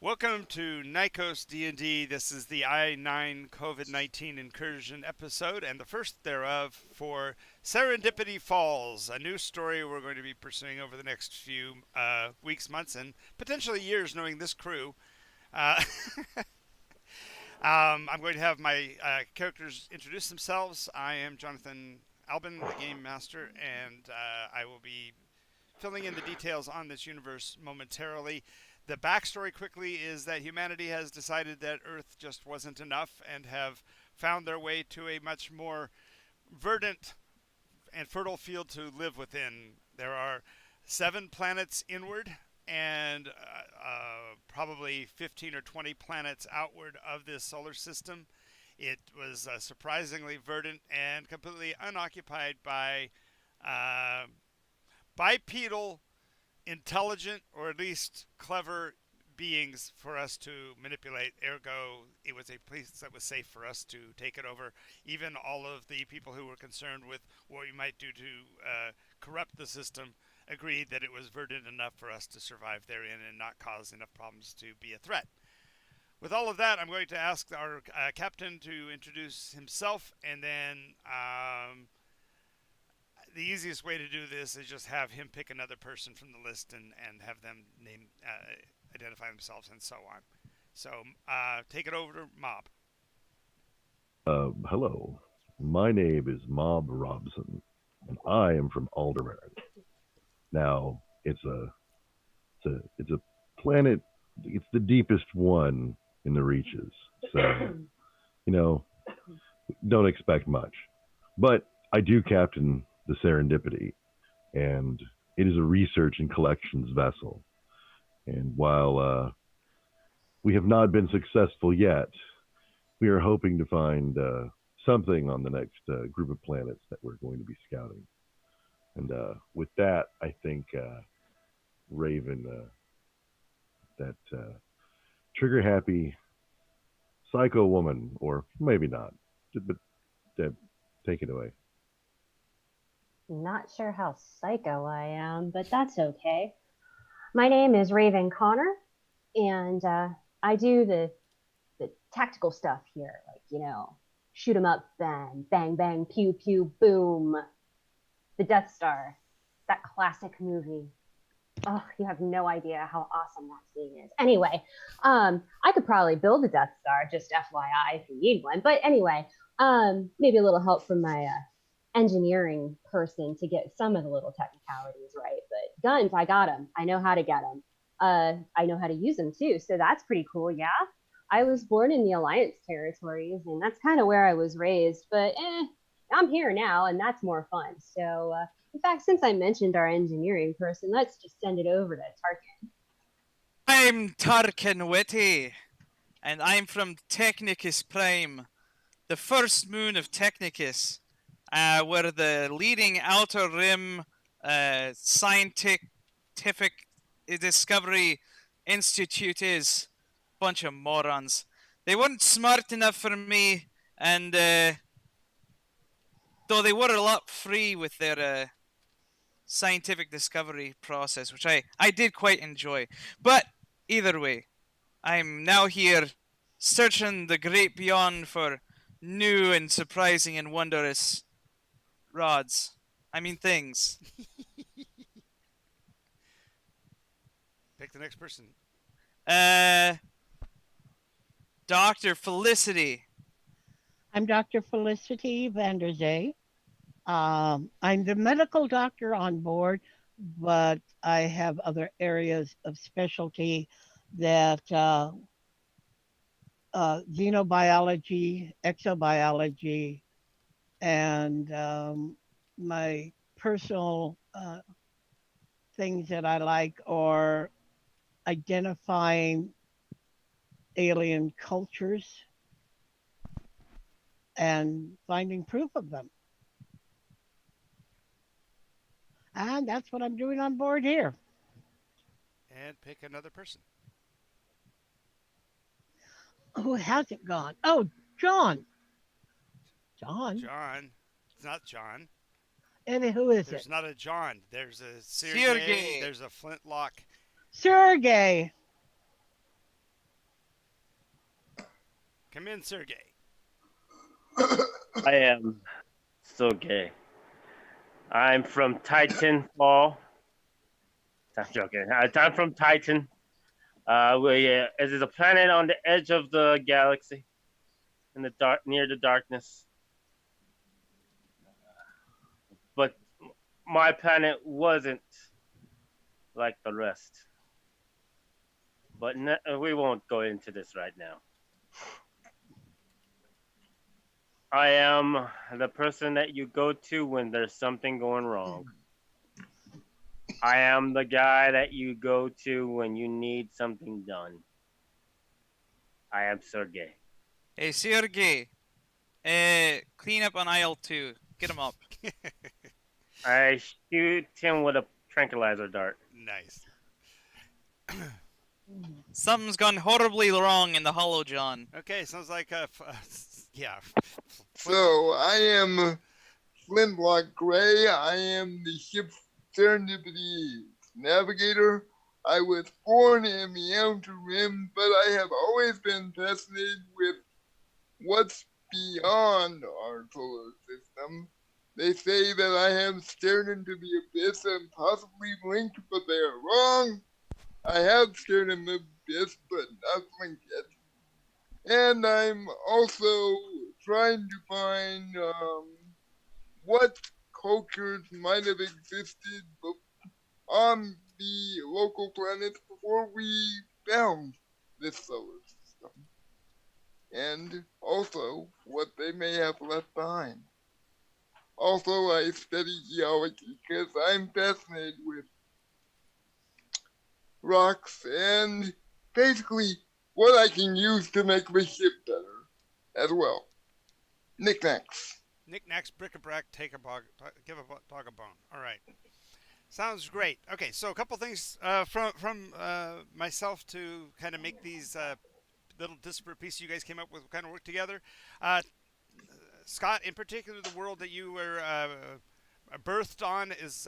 Welcome to Nycos D&D. This is the I-9 COVID-19 incursion episode and the first thereof for Serendipity Falls, a new story we're going to be pursuing over the next few weeks, months, and potentially years knowing this crew. Uh, I'm going to have my characters introduce themselves. I am Jonathan Albin, the Game Master, and I will be filling in the details on this universe momentarily. The backstory quickly is that humanity has decided that Earth just wasn't enough and have found their way to a much more verdant and fertile field to live within. There are 7 planets inward and probably 15 or 20 planets outward of this solar system. It was surprisingly verdant and completely unoccupied by uh, bipedal, intelligent, or at least clever beings for us to manipulate. Ergo, it was a place that was safe for us to take it over. Even all of the people who were concerned with what we might do to corrupt the system agreed that it was verdant enough for us to survive therein and not cause enough problems to be a threat. With all of that, I'm going to ask our captain to introduce himself, and then the easiest way to do this is just have him pick another person from the list and have them identify themselves and so on. So take it over to Mob. Hello. My name is Mob Robson, and I am from Alderaan. Now, it's a planet. It's the deepest one in the reaches. So, you know, don't expect much. But I do captain the Serendipity, and it is a research and collections vessel. And while we have not been successful yet, we are hoping to find something on the next group of planets that we're going to be scouting. And with that, I think Raven, that trigger happy psycho woman, or maybe not, but Deb, take it away. Not sure how psycho I am, but that's okay. My name is Raven Connor, and I do the tactical stuff here, like shoot 'em up, bang, bang, bang, pew, pew, boom. The Death Star, that classic movie. Oh, you have no idea how awesome that scene is. Anyway, I could probably build a Death Star, just FYI, if you need one. But anyway, maybe a little help from my engineering person to get some of the little technicalities right. But guns, I got them. I know how to get them. I know how to use them too. So that's pretty cool. Yeah. I was born in the Alliance territories, and that's kind of where I was raised. But I'm here now, and that's more fun. So, in fact, since I mentioned our engineering person, let's just send it over to Tarkin. I'm Tarkin Witty, and I'm from Technicus Prime, the first moon of Technicus, where the leading outer rim scientific discovery institute is. Bunch of morons. They weren't smart enough for me, and though they were a lot free with their scientific discovery process, which I did quite enjoy. But either way, I'm now here searching the great beyond for new and surprising and wondrous rods. I mean things. Pick the next person. Dr. Felicity. I'm Dr. Felicity Vanderzee. I'm the medical doctor on board, but I have other areas of specialty that xenobiology, exobiology, and my personal things that I like are identifying alien cultures and finding proof of them. And that's what I'm doing on board here. And pick another person. Who hasn't gone? Oh, John. John? John. It's not John. And who is There's it? not a John. There's a Sergey. Sergey. There's a Flintlock. Sergey. Come in, Sergey. I am so gay. I'm from Titanfall. I'm joking. I'm from Titan. It is a planet on the edge of the galaxy, in the dark, near the darkness. But my planet wasn't like the rest. But we won't go into this right now. I am the person that you go to when there's something going wrong. I am the guy that you go to when you need something done. I am Sergey. Hey, Sergey. Clean up on aisle 2. Get him up. I shoot him with a tranquilizer dart. Nice. Something's gone horribly wrong in the Hollow John. Okay, sounds like yeah. So I am Flintlock Gray. I am the ship's Serendipity navigator. I was born in the Outer Rim, but I have always been fascinated with what's beyond our solar system. They say that I have stared into the abyss and possibly blinked, but they are wrong. I have stared in the abyss, but not blinked yet. And I'm also trying to find what cultures might have existed on the local planets before we found this solar system. And also what they may have left behind. Also, I study geology because I'm fascinated with rocks and basically what I can use to make the ship better as well. Knickknacks. Knickknacks, bric-a-brac, give a dog a bone. All right. Sounds great. Okay, so a couple things from myself to kind of make these little disparate pieces you guys came up with kind of work together. Scott, in particular, the world that you were birthed on is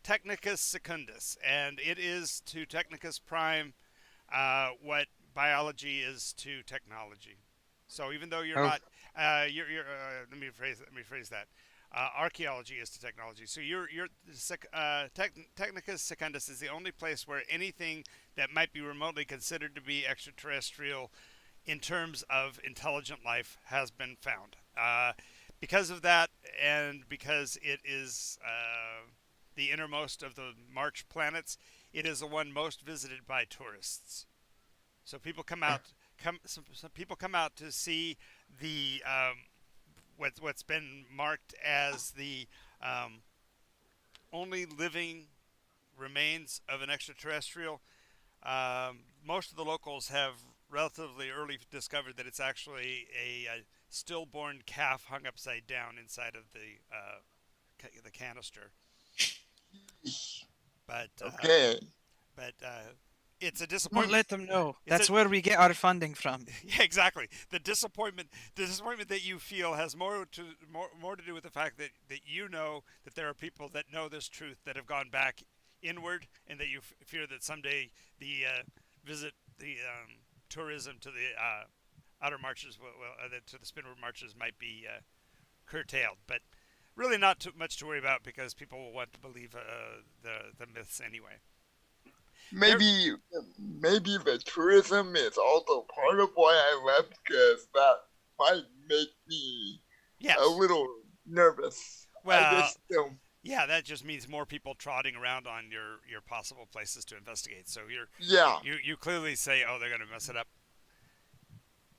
Technicus Secundus, and it is to Technicus Prime what biology is to technology. So even though you're not, let me phrase that. Archaeology is to technology. So Technicus Secundus is the only place where anything that might be remotely considered to be extraterrestrial in terms of intelligent life has been found. Because of that, and because it is the innermost of the March planets, it is the one most visited by tourists. So people come out. Some people come out to see the what's been marked as the only living remains of an extraterrestrial. Most of the locals have relatively early discovered that it's actually a stillborn calf hung upside down inside of the canister. But Okay. It's a Don't disappointment. let them know. That's where we get our funding from. Yeah, exactly. The disappointment that you feel has more to do with the fact that you know that there are people that know this truth that have gone back inward, and that you fear that someday the tourism to the outer marches, to the spinward marches, might be curtailed. But really, not too much to worry about, because people will want to believe the myths anyway. Maybe the tourism is also part of why I left, because that might make me a little nervous. Well, yeah, that just means more people trotting around on your possible places to investigate. So you clearly say, oh, they're going to mess it up.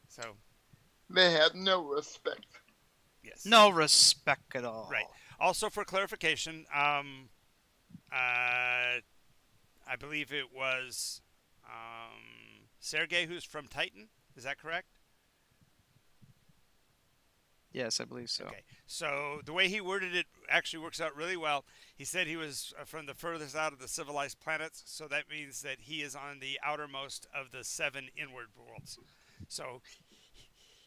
So they have no respect. Yes. No respect at all. Right. Also, for clarification, I believe it was Sergey who's from Titan. Is that correct? Yes, I believe so. Okay. So the way he worded it actually works out really well. He said he was from the furthest out of the civilized planets, so that means that he is on the outermost of the 7 inward worlds. So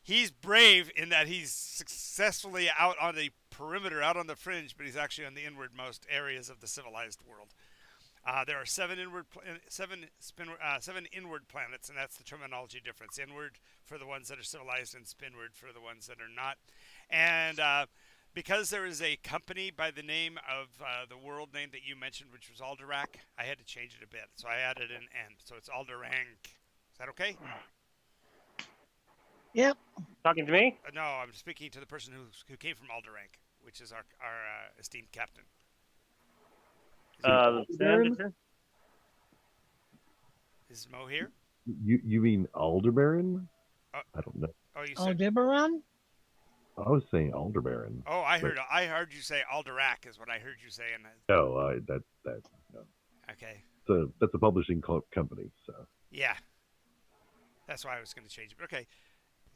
he's brave in that he's successfully out on the perimeter, out on the fringe, but he's actually on the inwardmost areas of the civilized world. There are seven inward planets, and that's the terminology difference. Inward for the ones that are civilized, and spinward for the ones that are not. And because there is a company by the name of the world name that you mentioned, which was Alderac, I had to change it a bit. So I added an N. So it's Alderang. Is that okay? Yep. Talking to me? No, I'm speaking to the person who came from Alderang, which is our esteemed captain. Anderson? Is Mo here? You mean Aldebaran? Uh, I don't know. Oh, you said. Aldebaran? I was saying Aldebaran. Oh, I heard you say Alderac is what I heard you say. And No, no. okay. So that's a publishing company. So Yeah. That's why I was going to change it. But okay.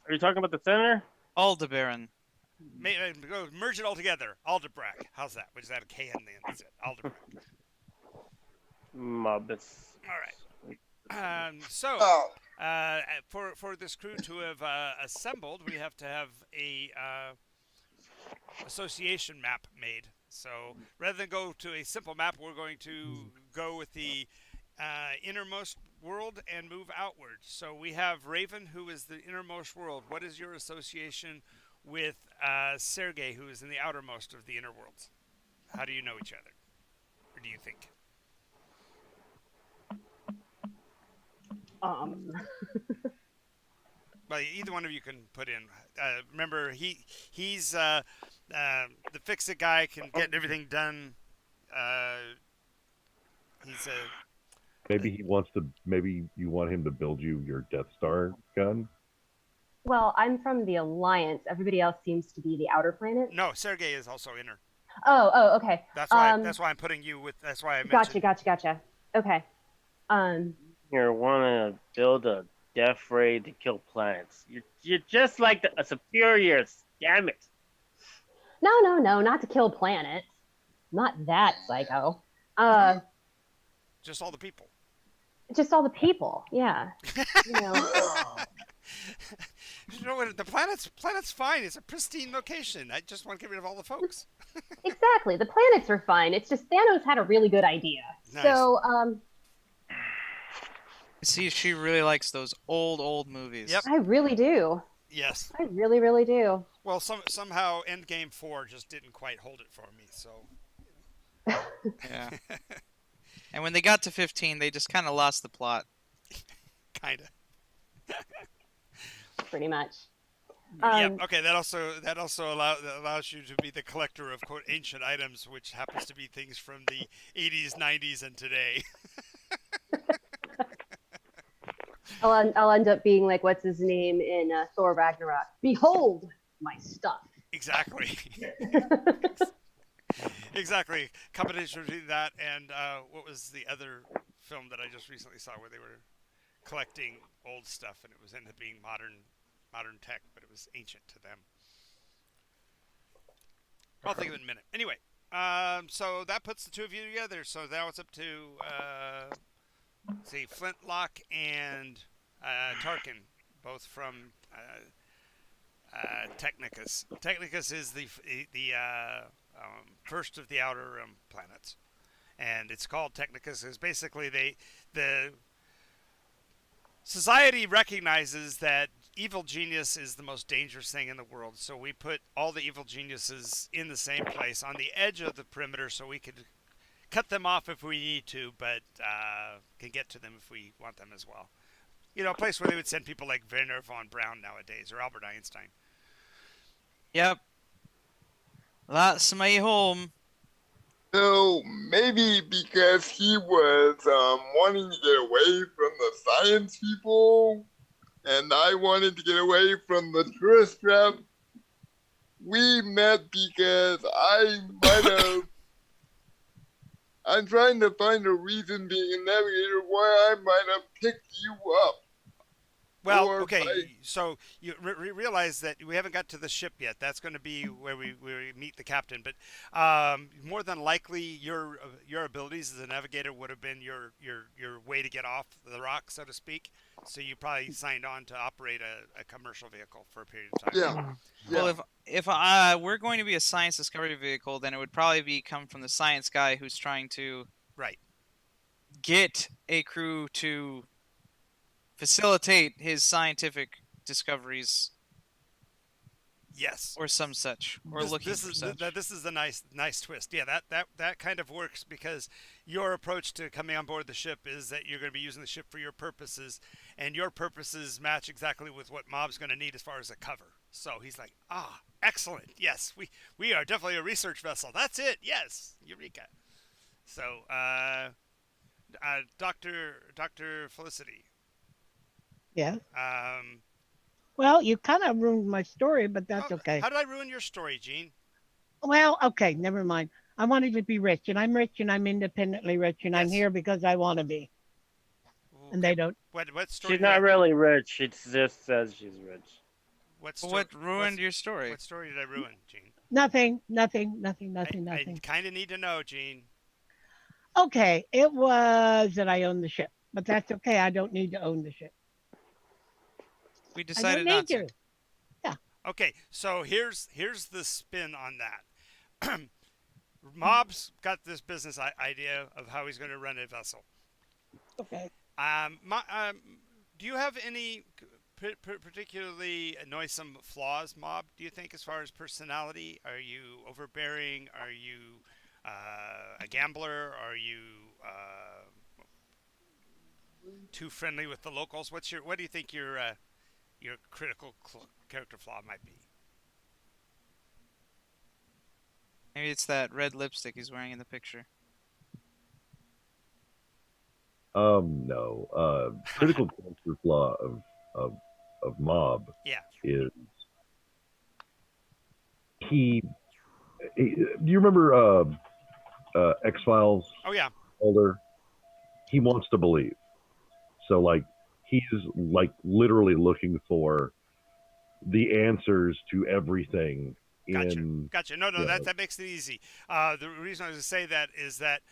Are you talking about the senator? Aldebaran. Go merge it all together. Aldebrac. How's that? Which is that a K in the end? That's it. Aldebrac. Mobus. All right. For this crew to have assembled, we have to have a association map made. So rather than go to a simple map, we're going to go with the innermost world and move outward. So we have Raven, who is the innermost world. What is your association with Sergei, who is in the outermost of the inner worlds? How do you know each other? Or do you think? Well, either one of you can put in. Remember, he's the fix-it guy, can get everything done. He's a. maybe he wants to. Maybe you want him to build you your Death Star gun. Well, I'm from the Alliance. Everybody else seems to be the outer planet. No, Sergei is also inner. Oh, okay. That's why. That's why I'm putting you with. That's why I mentioned. Gotcha. Okay. You want to build a death ray to kill planets. You're just like a superiors. Damn it. No, not to kill planets. Not that psycho. Just all the people. Just all the people. Yeah. You know. You know what? The planet's fine. It's a pristine location. I just want to get rid of all the folks. Exactly. The planets are fine. It's just Thanos had a really good idea. Nice. So, See, she really likes those old movies. Yep. I really do. Yes. I really, really do. Well, somehow Endgame 4 just didn't quite hold it for me. So. Yeah. And when they got to 15, they just kind of lost the plot. Kinda. Pretty much. Yep. Okay. That also allows you to be the collector of quote ancient items, which happens to be things from the 80s, 90s, and today. I'll end up being like, what's his name in Thor Ragnarok? Behold my stuff. Exactly. Exactly. Combination between that and what was the other film that I just recently saw where they were collecting old stuff and it was ended up being modern tech, but it was ancient to them. I'll think of it in a minute. Anyway, so that puts the two of you together. So now it's up to see Flintlock and Tarkin, both from Technicus. Technicus is the first of the outer planets, and it's called Technicus. Is basically the society recognizes that evil genius is the most dangerous thing in the world. So we put all the evil geniuses in the same place on the edge of the perimeter, so we could cut them off if we need to, but can get to them if we want them as well. You know, a place where they would send people like Werner von Braun nowadays, or Albert Einstein. Yep. That's my home. So maybe because he was wanting to get away from the science people, and I wanted to get away from the tourist trap, we met because I might have. I'm trying to find a reason, being a navigator, why I might have picked you up. Well, Or okay, by- so you realize that we haven't got to the ship yet. That's going to be where we meet the captain. But more than likely, your abilities as a navigator would have been your way to get off the rock, so to speak. So you probably signed on to operate a commercial vehicle for a period of time. Yeah. Well, if we're going to be a science discovery vehicle, then it would probably come from the science guy who's trying to Right. get a crew to facilitate his scientific discoveries Yes. or some such, or looking for such. This is a nice twist. Yeah, that kind of works because your approach to coming on board the ship is that you're going to be using the ship for your purposes, and your purposes match exactly with what Mob's going to need as far as a cover. So he's like, excellent. Yes, we are definitely a research vessel. That's it. Yes, eureka. So, Dr. Felicity. Yeah. Um, Well, you kind of ruined my story, but that's okay. How did I ruin your story, Gene? Well, okay, never mind. I wanted to be rich, and I'm rich, and I'm independently rich, and I'm Yes. here because I want to be. And they don't. What story? She's not really rich. She just says she's rich. What ruined your story? What story did I ruin, Gene? Nothing. I kind of need to know, Gene. Okay, it was that I own the ship, but that's okay. I don't need to own the ship. We I decided don't not need to. Yeah. Okay, so here's the spin on that. Mob's got this business idea of how he's going to run a vessel. Okay. Do you have any particularly noisome flaws, Mob? Do you think, as far as personality? Are you overbearing? Are you a gambler? Are you too friendly with the locals? What do you think your critical character flaw might be? Maybe it's that red lipstick he's wearing in the picture. No. Critical character flaw of Mob is he. Do you remember X-Files? Oh yeah. Mulder? He wants to believe. So like he's like literally looking for the answers to everything. Gotcha. No, that makes it easy. The reason I was going to say that is that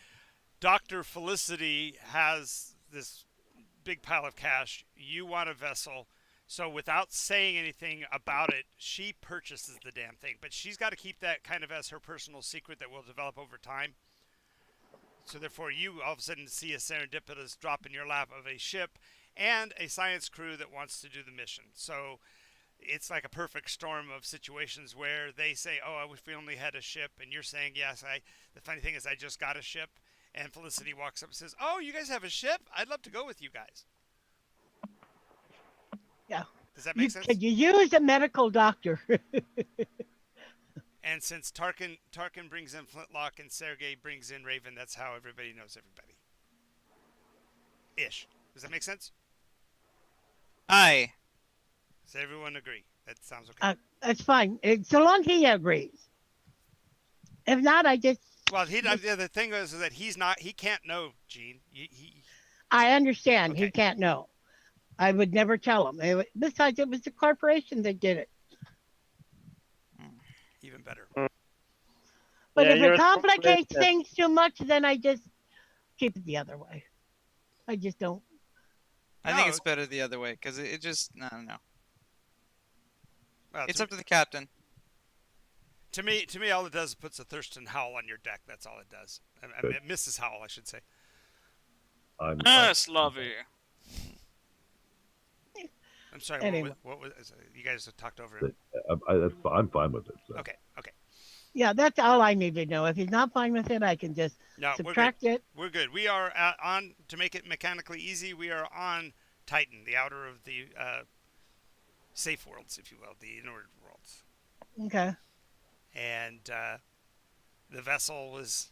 Dr. Felicity has this big pile of cash. You want a vessel. So without saying anything about it, she purchases the damn thing. But she's got to keep that kind of as her personal secret that will develop over time. So therefore, you all of a sudden see a serendipitous drop in your lap of a ship and a science crew that wants to do the mission. So it's like a perfect storm of situations where they say, "Oh, I wish we only had a ship," and you're saying, "Yes, the funny thing is, I just got a ship." And Felicity walks up and says, "Oh, you guys have a ship? I'd love to go with you guys." Yeah. Does that make sense? Could you use a medical doctor? And since Tarkin brings in Flintlock and Sergei brings in Raven, that's how everybody knows everybody. Ish. Does that make sense? Aye. Does everyone agree? That sounds okay. That's fine, so long he agrees. If not, I just. Well, the thing is that he can't know, Gene. I understand. Okay. He can't know. I would never tell him. Besides, it was the corporation that did it. Even better. But if it complicates things too much, then I just keep it the other way. I just don't. I think it's better the other way because it just I don't know. Well, it's up to the captain. To me, all it does is puts a Thurston Howell on your deck. That's all it does. Mrs. Howell, I should say. Lovey. I'm sorry. Anyway. What was you guys have talked over it? I'm fine with it. So. Okay. Yeah, that's all I need to know. If he's not fine with it, I can just subtract it. We're good. We are on, to make it mechanically easy, we are on Titan, the outer of the safe worlds, if you will, the inward worlds. Okay. And the vessel was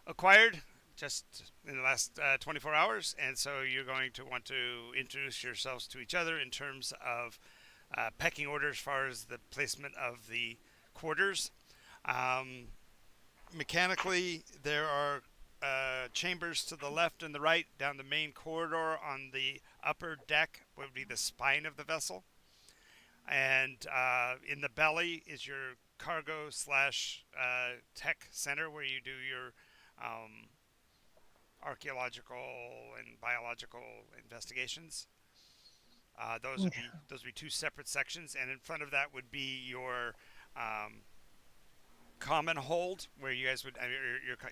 acquired just in the last 24 hours, and so you're going to want to introduce yourselves to each other in terms of pecking order as far as the placement of the quarters. Mechanically, there are chambers to the left and the right down the main corridor. On the upper deck would be the spine of the vessel, and in the belly is your cargo / tech center where you do your archaeological and biological investigations. Those would be two separate sections, and in front of that would be your common hold, where you guys would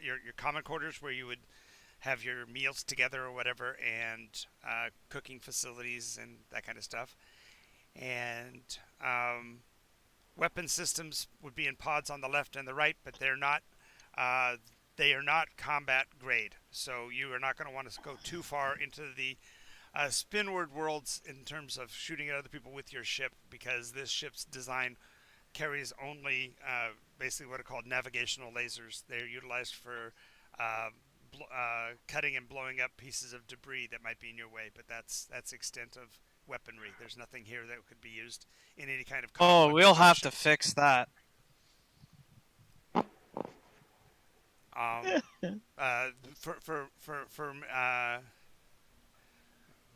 your common quarters, where you would have your meals together or whatever, and cooking facilities and that kind of stuff. And weapon systems would be in pods on the left and the right, but they're not. Uh, they are not combat grade, so you are not going to want to go too far into the spinward worlds in terms of shooting at other people with your ship, because this ship's design carries only basically what are called navigational lasers. They're utilized for cutting and blowing up pieces of debris that might be in your way, but that's the extent of weaponry. There's nothing here that could be used in any kind of conflict. Oh, we'll with your have to ship. fix that.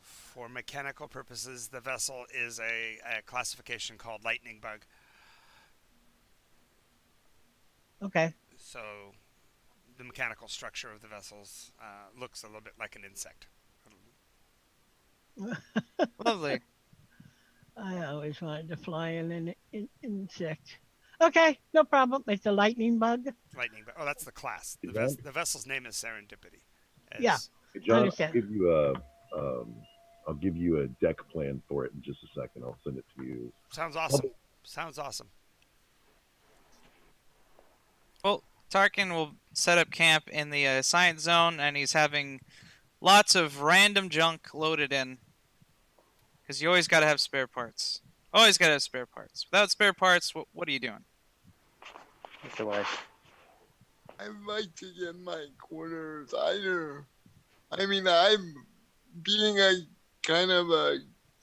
For mechanical purposes, the vessel is a classification called lightning bug. Okay. So the mechanical structure of the vessels looks a little bit like an insect. Lovely. I always wanted to fly in an insect. Okay, no problem. It's a lightning bug. Lightning bug. Oh, that's the class. Is that- The vessel's name is Serendipity. Yeah. Hey, John, Understand. I'll give you a deck plan for it in just a second. I'll send it to you. Sounds awesome. Sounds awesome. Well, Tarkin will set up camp in the science zone, and he's having lots of random junk loaded in. Because you always got to have spare parts. Always got to have spare parts. Without spare parts, what are you doing? Mr. Wise. I'd like to get my quarters either. I mean, I'm being a kind of a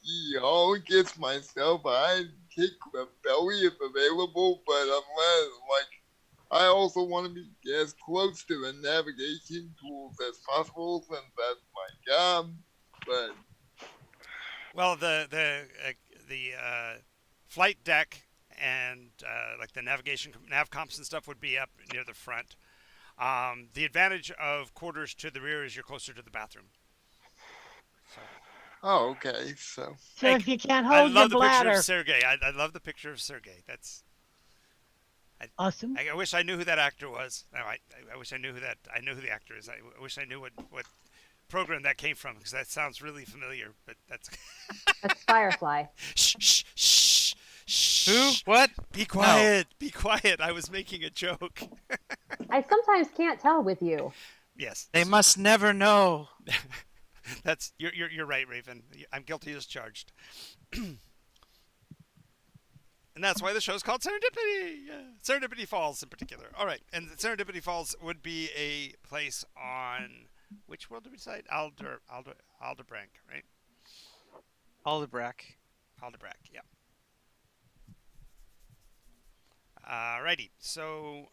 EO against myself. I'd take the belly if available, but unless, I also want to be as close to the navigation tools as possible since that's my job. But Well, the flight deck and like the navigation nav comps and stuff would be up near the front. The advantage of quarters to the rear is you're closer to the bathroom. So, oh, okay. So So Hey, if you can't I hold your love the picture bladder, of Sergey. I love the picture of Sergey. That's. awesome. I wish I knew who that actor was. No, I wish I knew who that. I know who the actor is. I wish I knew what program that came from, because that sounds really familiar. But that's. That's Firefly. Shh, shh, shh, shh. Who? What? Be quiet. Be quiet. I was making a joke. I sometimes can't tell with you. Yes. They must never know. That's you're right, Raven. I'm guilty as charged. And that's why the show's called Serendipity. Yeah. Serendipity Falls in particular. All right, and Serendipity Falls would be a place on which world did we decide? Aldebrank, right? Aldebrack. Aldebrack, yeah. Alrighty, so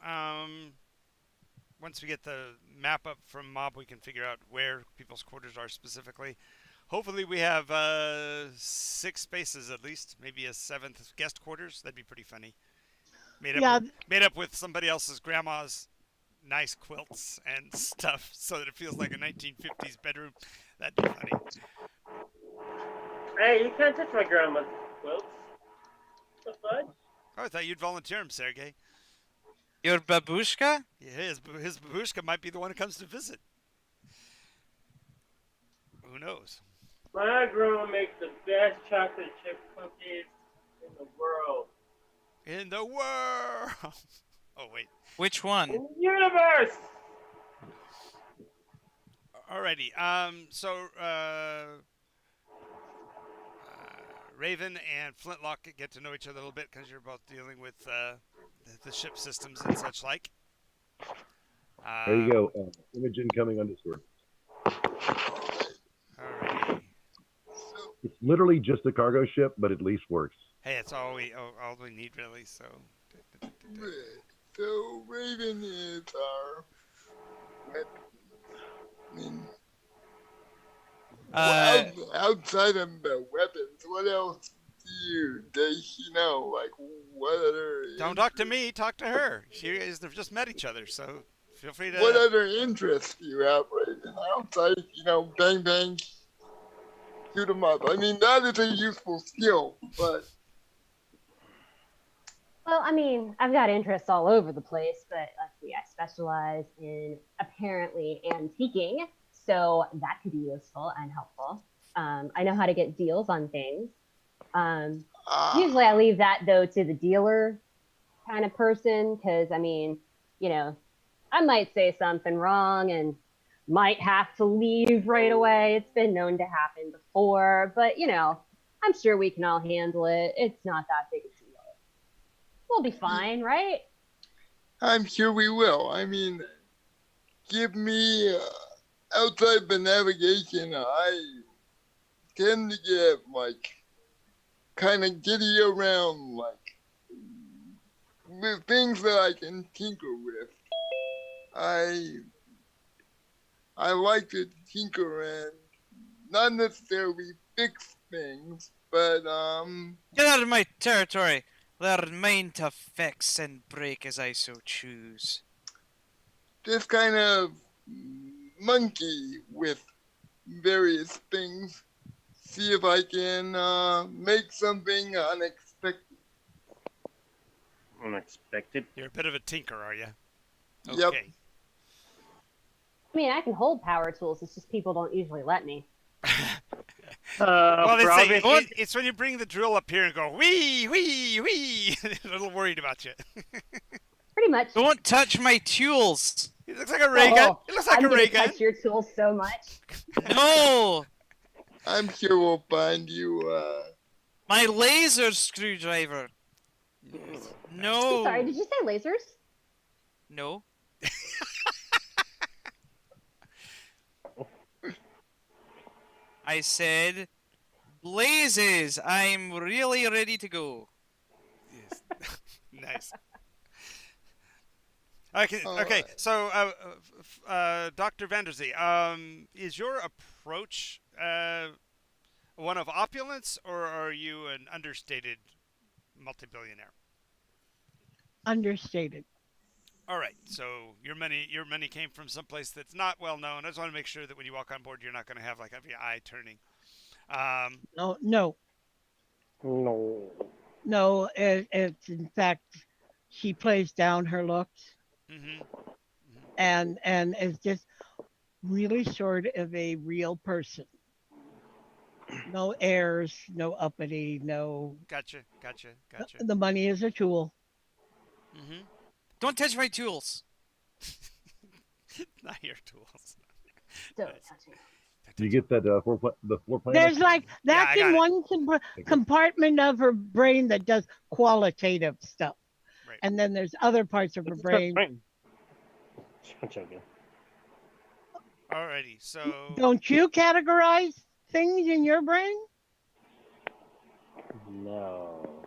once we get the map up from Mob, we can figure out where people's quarters are specifically. Hopefully we have 6 spaces at least, maybe a 7th guest quarters. That'd be pretty funny. Made up with somebody else's grandma's nice quilts and stuff, so that it feels like a 1950s bedroom. That'd be funny. Hey, you can't touch my grandma's quilts. What the fudge? Oh, I thought you'd volunteer him, Sergey. Your babushka? Yeah, his babushka might be the one who comes to visit. Who knows? My grandma makes the best chocolate chip cookies in the world. In the world. Oh wait. Which one? In the universe! Alrighty. So Raven and Flintlock get to know each other a little bit because you're both dealing with the ship systems and such like. There you go. Imogen coming on Discord. Alrighty. so It's literally just a cargo ship, but at least works. Hey, it's all we need really. So. so Raven is our weapon. I mean, outside of the weapons, what else does she know? Like, what other? Don't talk to me. Talk to her. You guys have just met each other, so feel free to. What other interests do you have, Raven? Outside, bang bang, shoot 'em up. I mean, that is a useful skill, but Well, I mean, I've got interests all over the place, but exactly. I specialize in apparently antiquing, so that could be useful and helpful. I know how to get deals on things. Um, Ah, Usually I leave that though to the dealer kind of person because I mean, you know, I might say something wrong and might have to leave right away. It's been known to happen before, but I'm sure we can all handle it. It's not that big a deal. We'll be fine, right? I'm sure we will. I mean, give me outside the navigation. I tend to get like kind of giddy around, like with things that I can tinker with. I I like to tinker and not necessarily fix things, but Get out of my territory. They're mine to fix and break as I so choose. just kind of monkey with various things. See if I can make something unexpected. Unexpected. You're a bit of a tinker, are you? Yep. Okay. I mean, I can hold power tools. It's just people don't usually let me. Well, Probably. it's when you bring the drill up here and go wee wee wee. They're a little worried about you. Pretty much. Don't touch my tools. It looks like a ray gun. It looks like I'm a gonna ray gun. touch your tools so much. No, I'm sure we'll find you. my laser screwdriver. No. Sorry, did you say lasers? No. I said blazes. I'm really ready to go. Yes. Nice. Okay. All Okay. right. So, Dr. Vanderzee, is your approach one of opulence, or are you an understated multi-billionaire? Understated. All right. So your money came from someplace that's not well known. I just want to make sure that when you walk on board, you're not going to have like your eye turning. No, no, No. no. It's in fact, she plays down her looks Mm-hmm. and is just really sort of a real person. No airs, no uppity, no. Gotcha. The money is a tool. Mm-hmm. Don't touch my tools. Not your tools. Don't Nice. touch it. Do you get that the floor plan? There's like Yeah, that's I got in it. one compartment of her brain that does qualitative stuff, Right. and then there's other parts of her brain. I'm joking. Alrighty. So Don't you categorize things in your brain? No.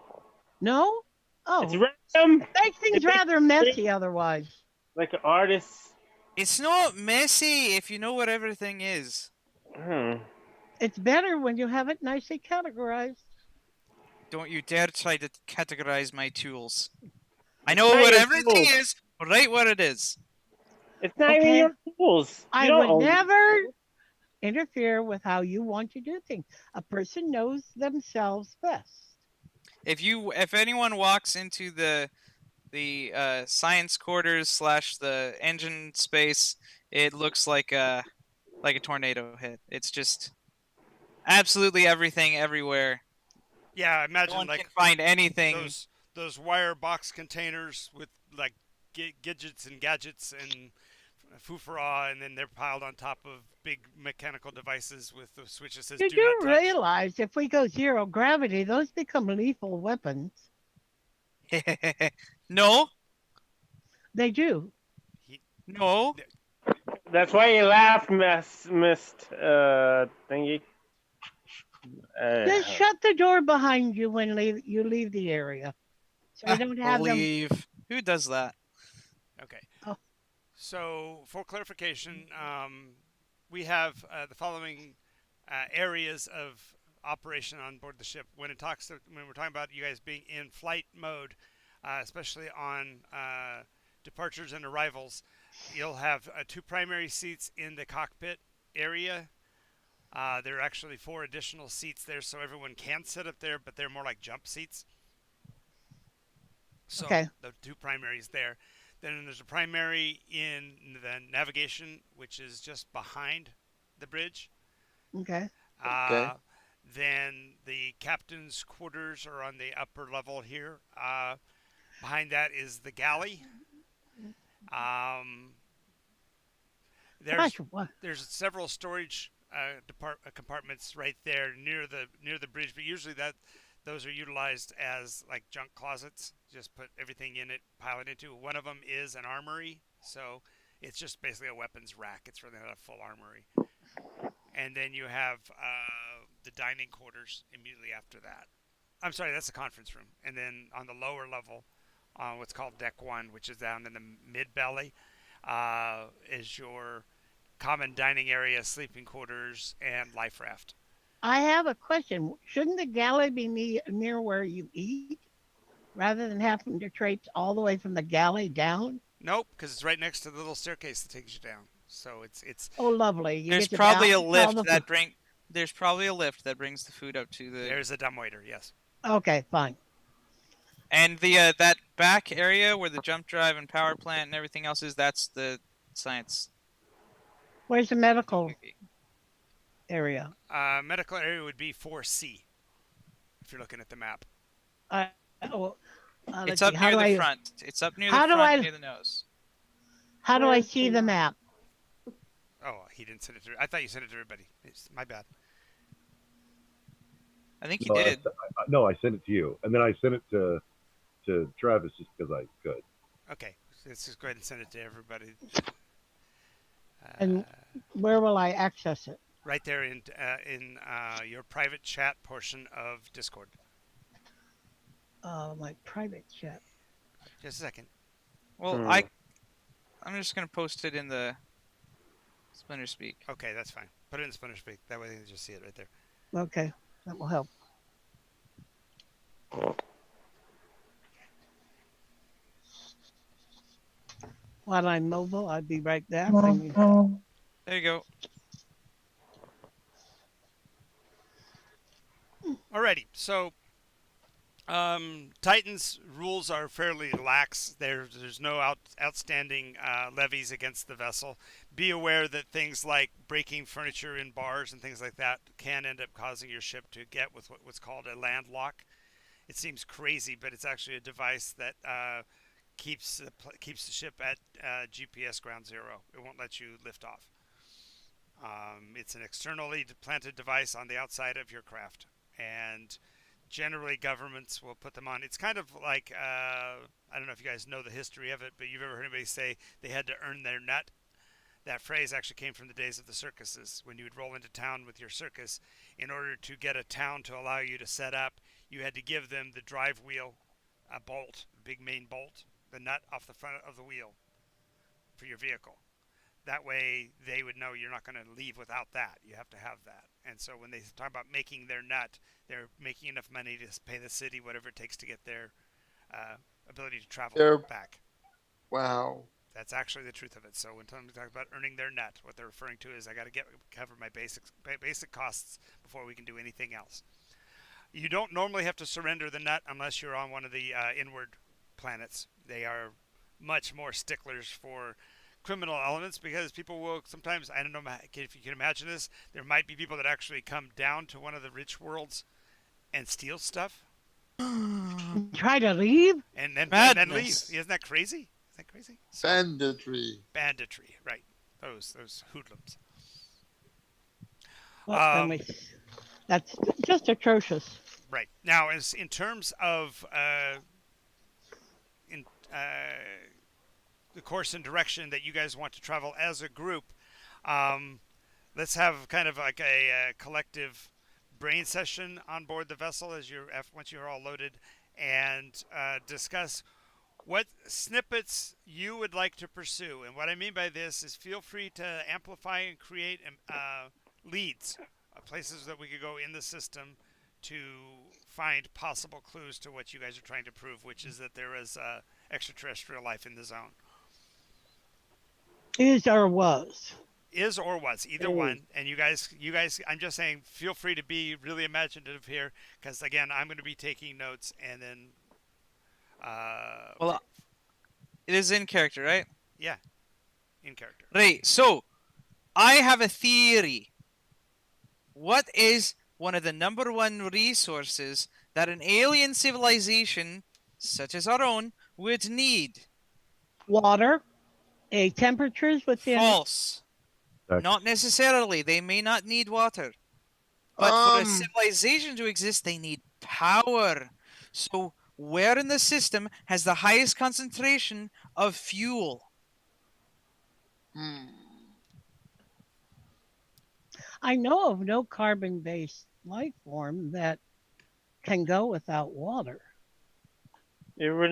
No. It's Oh, random. makes things It's rather messy otherwise. Like an artist. It's not messy if you know where everything is. It's better when you have it nicely categorized. Don't you dare try to categorize my tools. I know not where your everything tools. is, right where it is. It's not even Okay. your tools. You I don't would own these never tools. interfere with how you want to do things. A person knows themselves best. If anyone walks into the science quarters / the engine space, it looks like a tornado hit. It's just absolutely everything everywhere. yeah, No imagine one like can find anything. those wire box containers with like gadgets and gadgets and foofara, and then they're piled on top of big mechanical devices with the switch that says You "Do do not touch." realize if we go zero gravity, those become lethal weapons. No, They do. no. That's why you laughed, missed thingy. Just shut the door behind you when you leave the area, so you don't have them. Believe. Who does that? Okay. Oh. So, for clarification, we have the following areas of operation on board the ship. When we're talking about you guys being in flight mode, especially on departures and arrivals, you'll have 2 primary seats in the cockpit area. There are actually 4 additional seats there, so everyone can sit up there, but they're more like jump seats. So Okay. the 2 primaries there. Then there's a primary in the navigation, which is just behind the bridge. Okay. Uh, Then the captain's quarters are on the upper level here. Behind that is the galley. Um, Gosh, there's what? there's several storage compartments right there near the bridge, but usually those are utilized as like junk closets. Just put everything in it, pile it into. One of them is an armory, so it's just basically a weapons rack. It's really not a full armory. And then you have the dining quarters immediately after that. I'm sorry, that's the conference room. And then on the lower level, what's called Deck 1, which is down in the mid-belly, is your common dining area, sleeping quarters, and life raft. I have a question. Shouldn't the galley be near where you eat rather than having to traipse all the way from the galley down? Nope, because it's right next to the little staircase that takes you down. So it's Oh, lovely. You There's get to probably a balance all lift the that bring. There's probably a lift that brings the food up to the. there's a dumbwaiter, yes. Okay, fine. And the that back area where the jump drive and power plant and everything else is, that's the science. Where's the medical area? Medical area would be 4C if you're looking at the map. Oh, It's let's up see. How near do the I front. It's up near How the do front, I- near the nose. how do I Where's see the the map? Oh, he didn't send it to. I thought you sent it to everybody. It's my bad. I think he No, did. no, I sent it to you, and then I sent it to Travis just because I could. Okay, let's just go ahead and send it to everybody. And where will I access it? Right there in your private chat portion of Discord. My private chat. Just a second. Well, Hmm. I'm just gonna post it in the Splinter Speak. Okay, that's fine. Put it in Splinter Speak. That way they can just see it right there. Okay, that will help. While I'm mobile, I'll be right there. There you go. Alrighty, so Titan's rules are fairly lax. There's no outstanding levies against the vessel. Be aware that things like breaking furniture in bars and things like that can end up causing your ship to get with what's called a land lock. It seems crazy, but it's actually a device that keeps the ship at GPS ground zero. It won't let you lift off. It's an externally planted device on the outside of your craft, and generally governments will put them on. It's kind of like I don't know if you guys know the history of it, but you've ever heard anybody say they had to earn their nut? That phrase actually came from the days of the circuses. When you would roll into town with your circus, in order to get a town to allow you to set up, you had to give them the drive wheel, a bolt, a big main bolt, the nut off the front of the wheel for your vehicle. That way they would know you're not going to leave without that. You have to have that. And so when they talk about making their nut, they're making enough money to pay the city whatever it takes to get their ability to travel back. Wow. That's actually the truth of it. So when somebody talks about earning their nut, what they're referring to is I got to cover my basic costs before we can do anything else. You don't normally have to surrender the nut unless you're on one of the inward planets. They are much more sticklers for criminal elements because people will sometimes, I don't know if you can imagine this, there might be people that actually come down to one of the rich worlds and steal stuff Try to leave? and then leave. Madness. Isn't that crazy? Is that crazy? So, Banditry. banditry, right? Those hoodlums. Well, then that's just atrocious. Right now, as in terms of the course and direction that you guys want to travel as a group, let's have kind of like a collective brain session on board the vessel once you're all loaded, and discuss what snippets you would like to pursue. And what I mean by this is feel free to amplify and create leads, places that we could go in the system to find possible clues to what you guys are trying to prove, which is that there is extraterrestrial life in the zone. Is or was. Is or was, either one. And you guys, I'm just saying, feel free to be really imaginative here, because again, I'm going to be taking notes, and then Well, It is in character, right? Yeah, in character. Right. So I have a theory. What is one of the number one resources that an alien civilization, such as our own, would need? Water, temperatures within. False. Sex. Not necessarily. They may not need water. But for a Um, civilization to exist, they need power. So where in the system has the highest concentration of fuel? hmm. I know of no carbon-based life form that can go without water. We're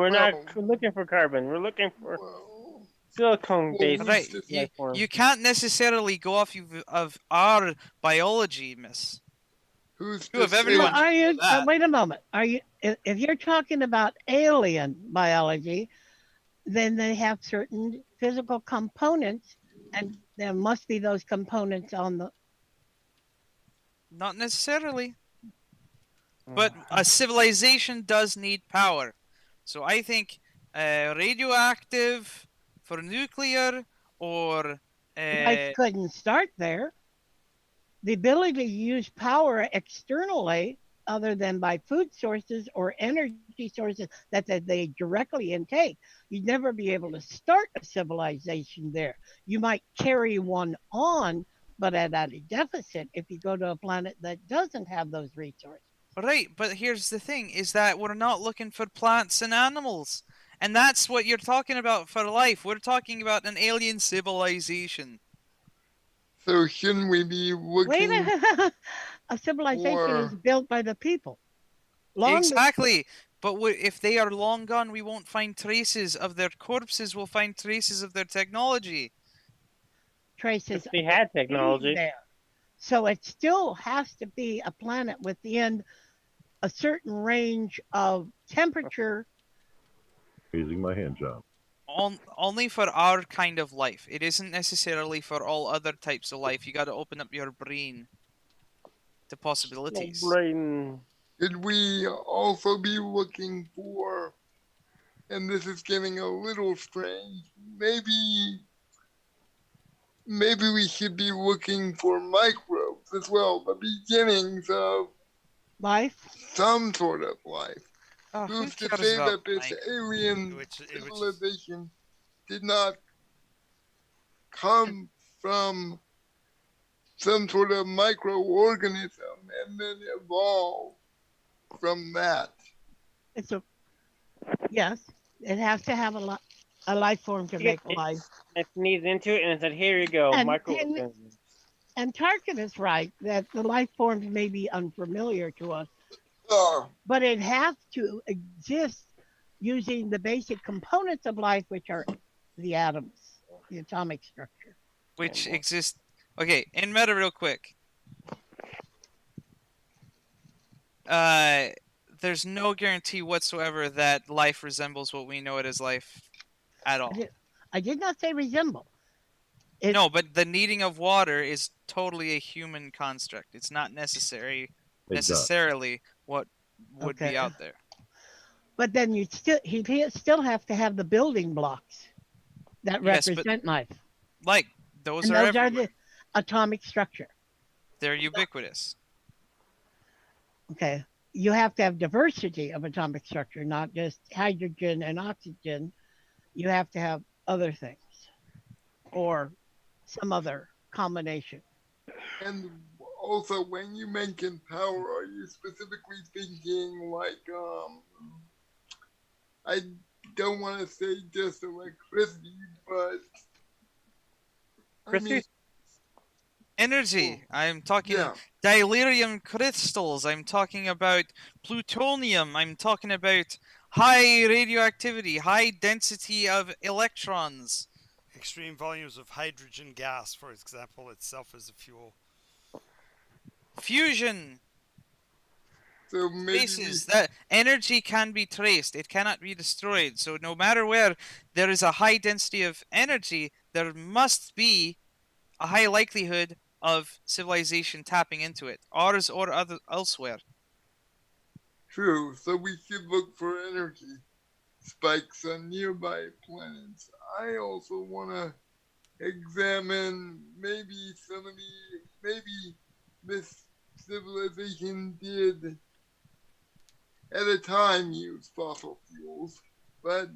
not Well- looking for carbon. We're looking for Well, silicone-based Well, Right. just- life form. You can't necessarily go off of our biology, miss. who's Who of to everyone- say? Are you? that. Wait a moment. Are you? If you're talking about alien biology, then they have certain physical components, and there must be those components on the. Not necessarily. But a civilization does need power. So I think radioactive for nuclear or Life couldn't start there. The ability to use power externally, other than by food sources or energy sources that they directly intake, you'd never be able to start a civilization there. You might carry one on, but at a deficit if you go to a planet that doesn't have those resources. right, but here's the thing is that we're not looking for plants and animals. And that's what you're talking about for life. We're talking about an alien civilization. So shouldn't we be Wait looking? a A civilization is Or- built by the people. Long Exactly. But if they are long gone, we won't find traces of their corpses. We'll find traces of their technology. traces If we of had being technology, there. So it still has to be a planet within a certain range of temperature. Raising my hand, John. Only for our kind of life. It isn't necessarily for all other types of life. You got to open up your brain to possibilities. brain. Should we also be looking for? And this is getting a little strange. Maybe we should be looking for microbes as well, the beginnings of Life. some sort of life. Oh, who Who's to cares say about that this life? alien Which is- civilization did not come from some sort of microorganism and then evolve from that? It's a yes. It has to have a life form to make life. It sneezed into it and it said, "Here you go, And- microorganisms." And Tarkin is right that the life forms may be unfamiliar to us, Oh, but it has to exist using the basic components of life, which are the atoms, the atomic structure. Which exist. Okay, in meta, real quick. There's no guarantee whatsoever that life resembles what we know it as life at all. I did not say resemble. It- No, but the needing of water is totally a human construct. It's not It does. necessarily what would Okay. be out there. But then he still have to have the building blocks that Yes, but represent life. Like those And are those are everywhere. the atomic structure. They're ubiquitous. Okay. You have to have diversity of atomic structure, not just hydrogen and oxygen. You have to have other things or some other combination. and also when you mention power, are you specifically thinking like I don't want to say just electricity, but I mean, Energy. I'm talking yeah, delirium crystals. I'm talking about plutonium. I'm talking about high radioactivity, high density of electrons. Extreme volumes of hydrogen gas, for example, itself is a fuel. Fusion. so maybe Traces. That energy can be traced. It cannot be destroyed. So no matter where there is a high density of energy, there must be a high likelihood of civilization tapping into it, ours or elsewhere. true. So we should look for energy spikes on nearby planets. I also want to examine maybe this civilization did at a time use fossil fuels, but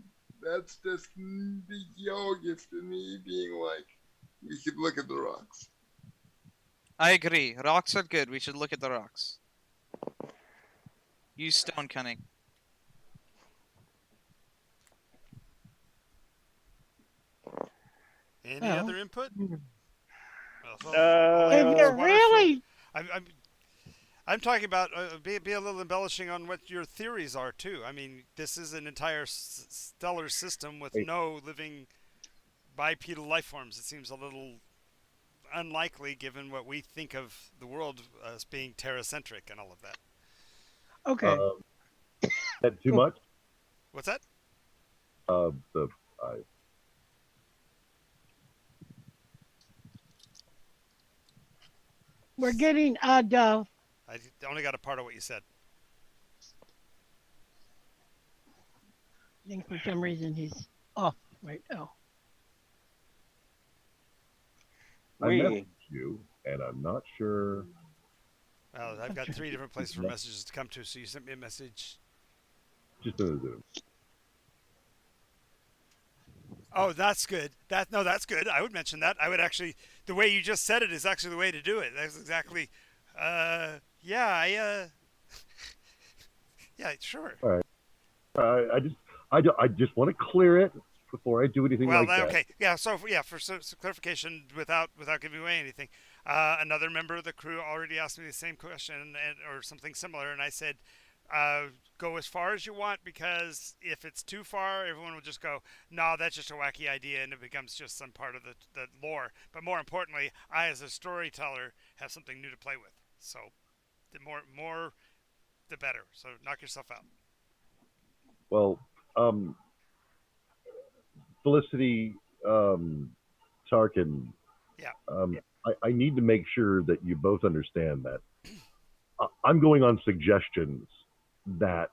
that's just the geologist in me being like, we should look at the rocks. I agree. Rocks are good. We should look at the rocks. Use stone cunning. Any Well, other input? Well, if you're really I'm talking about be a little embellishing on what your theories are too. I mean, this is an entire stellar system with Hey. no living bipedal life forms. It seems a little unlikely given what we think of the world as being Terra-centric and all of that. okay, That too Go. much? What's that? The we're getting I only got a part of what you said. I think for some reason he's off right now. I We messaged you, and I'm not sure. Well, I've got 3 different places for messages to come to, so you sent me a message. Just in the Zoom. Oh, that's good. That's good. I would mention that. I would actually, the way you just said it is actually the way to do it. That's exactly, yeah, yeah, sure. All right. I just want to clear it before I do anything Well, like that. okay, yeah. So for some clarification, without giving away anything, another member of the crew already asked me the same question or something similar, and I said, go as far as you want, because if it's too far, everyone will just go, no, that's just a wacky idea, and it becomes just some part of the lore. But more importantly, I, as a storyteller, have something new to play with. So the more the better. So knock yourself out. Well, Felicity, Tarkin. Yeah. I need to make sure that you both understand that I'm going on suggestions that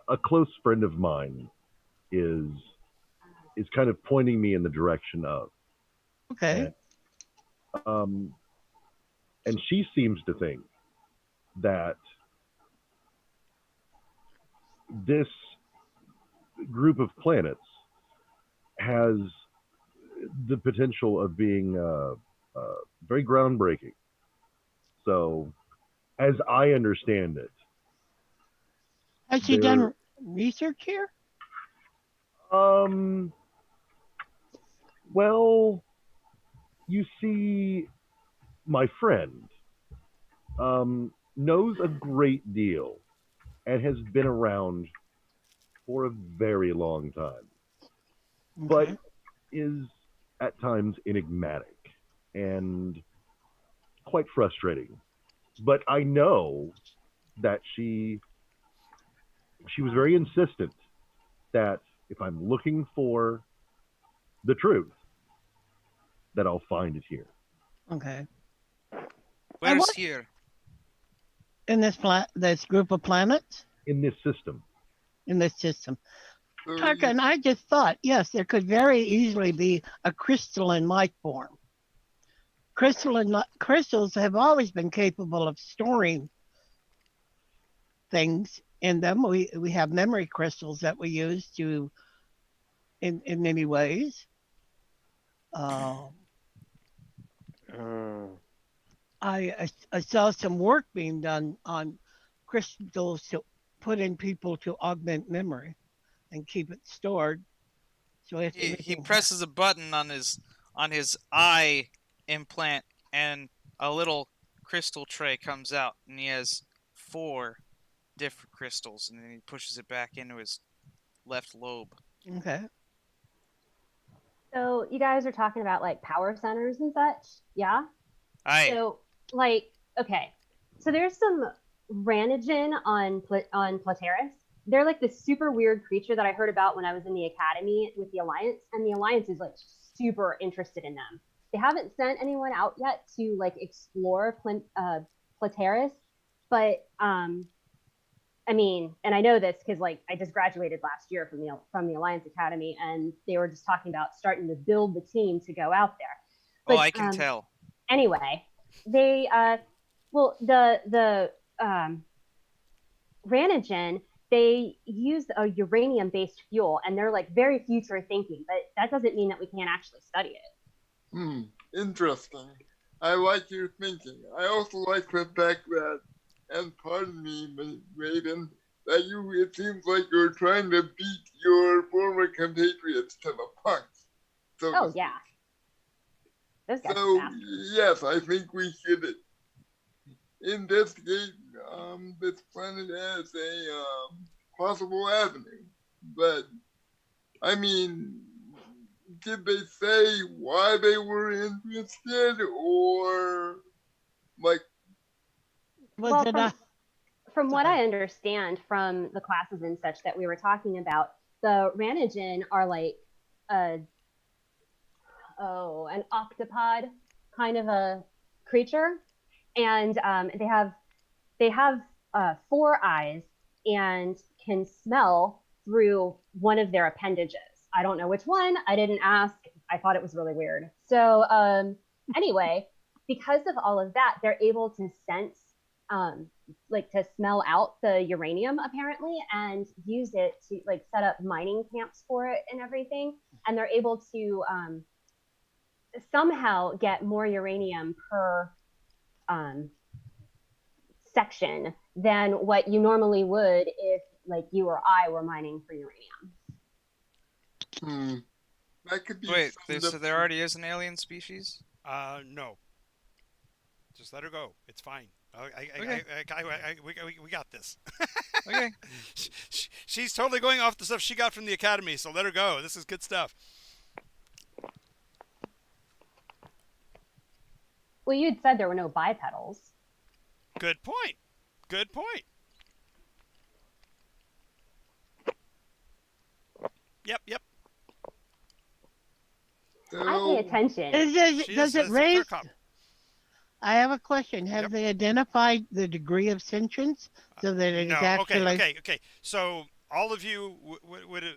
a close friend of mine is kind of pointing me in the direction of. Okay. And she seems to think that this group of planets has the potential of being very groundbreaking. So, as I understand it, Has she done research here? Well, you see, my friend knows a great deal and has been around for a very long time, but is at times enigmatic and quite frustrating. But I know that she was very insistent that if I'm looking for the truth, that I'll find it here. Okay. Where's what- here? In this group of planets In this system. in this system. So Tarkin, I just thought, yes, there could very easily be a crystalline life form. Crystals have always been capable of storing things in them. We have memory crystals that we use to, in many ways. I saw some work being done on crystals to put in people to augment memory and keep it stored. So if He anything presses a button on his eye implant, and a little crystal tray comes out, and he has 4 different crystals, and then he pushes it back into his left lobe. Okay. So you guys are talking about like power centers and such, yeah? Aye. So like, okay, so there's some Ranagen on Plateris. They're like this super weird creature that I heard about when I was in the academy with the Alliance, and the Alliance is like super interested in them. They haven't sent anyone out yet to like explore Plateris, but and I mean, and I know this because like I just graduated last year from the Alliance Academy, and they were just talking about starting to build the team to go out there. Oh, But I can tell. anyway, they well the Ranagen, they use a uranium based fuel, and they're like very future thinking, but that doesn't mean that we can't actually study it. Interesting. I like your thinking. I also like the fact that, and pardon me, Raven, that it seems like you're trying to beat your former compatriots to the punch. So Oh yeah, those guys are fast. yes, I think we should investigate this planet as a possible avenue. But I mean, did they say why they were interested, or like? Was it from what I understand from the classes and such that we were talking about, the Ranagen are like an octopod kind of a creature, and they have 4 eyes and can smell through one of their appendages. I don't know which one. I didn't ask. I thought it was really weird. So anyway, because of all of that, they're able to sense, like to smell out the uranium apparently, and use it to like set up mining camps for it and everything. And they're able to somehow get more uranium per section than what you normally would if like you or I were mining for uranium. That could be. Wait, so there already is an alien species? No. Just let her go. It's fine. Okay. We got this. Okay. She's totally going off the stuff she got from the academy, so let her go. This is good stuff. Well, you'd said there were no bipedals. Good point. Good point. Yep. I pay attention. Does it raise? Cop. I have a question. Have Yep. they identified the degree of sentience so that it is No. actually? Okay. So all of you would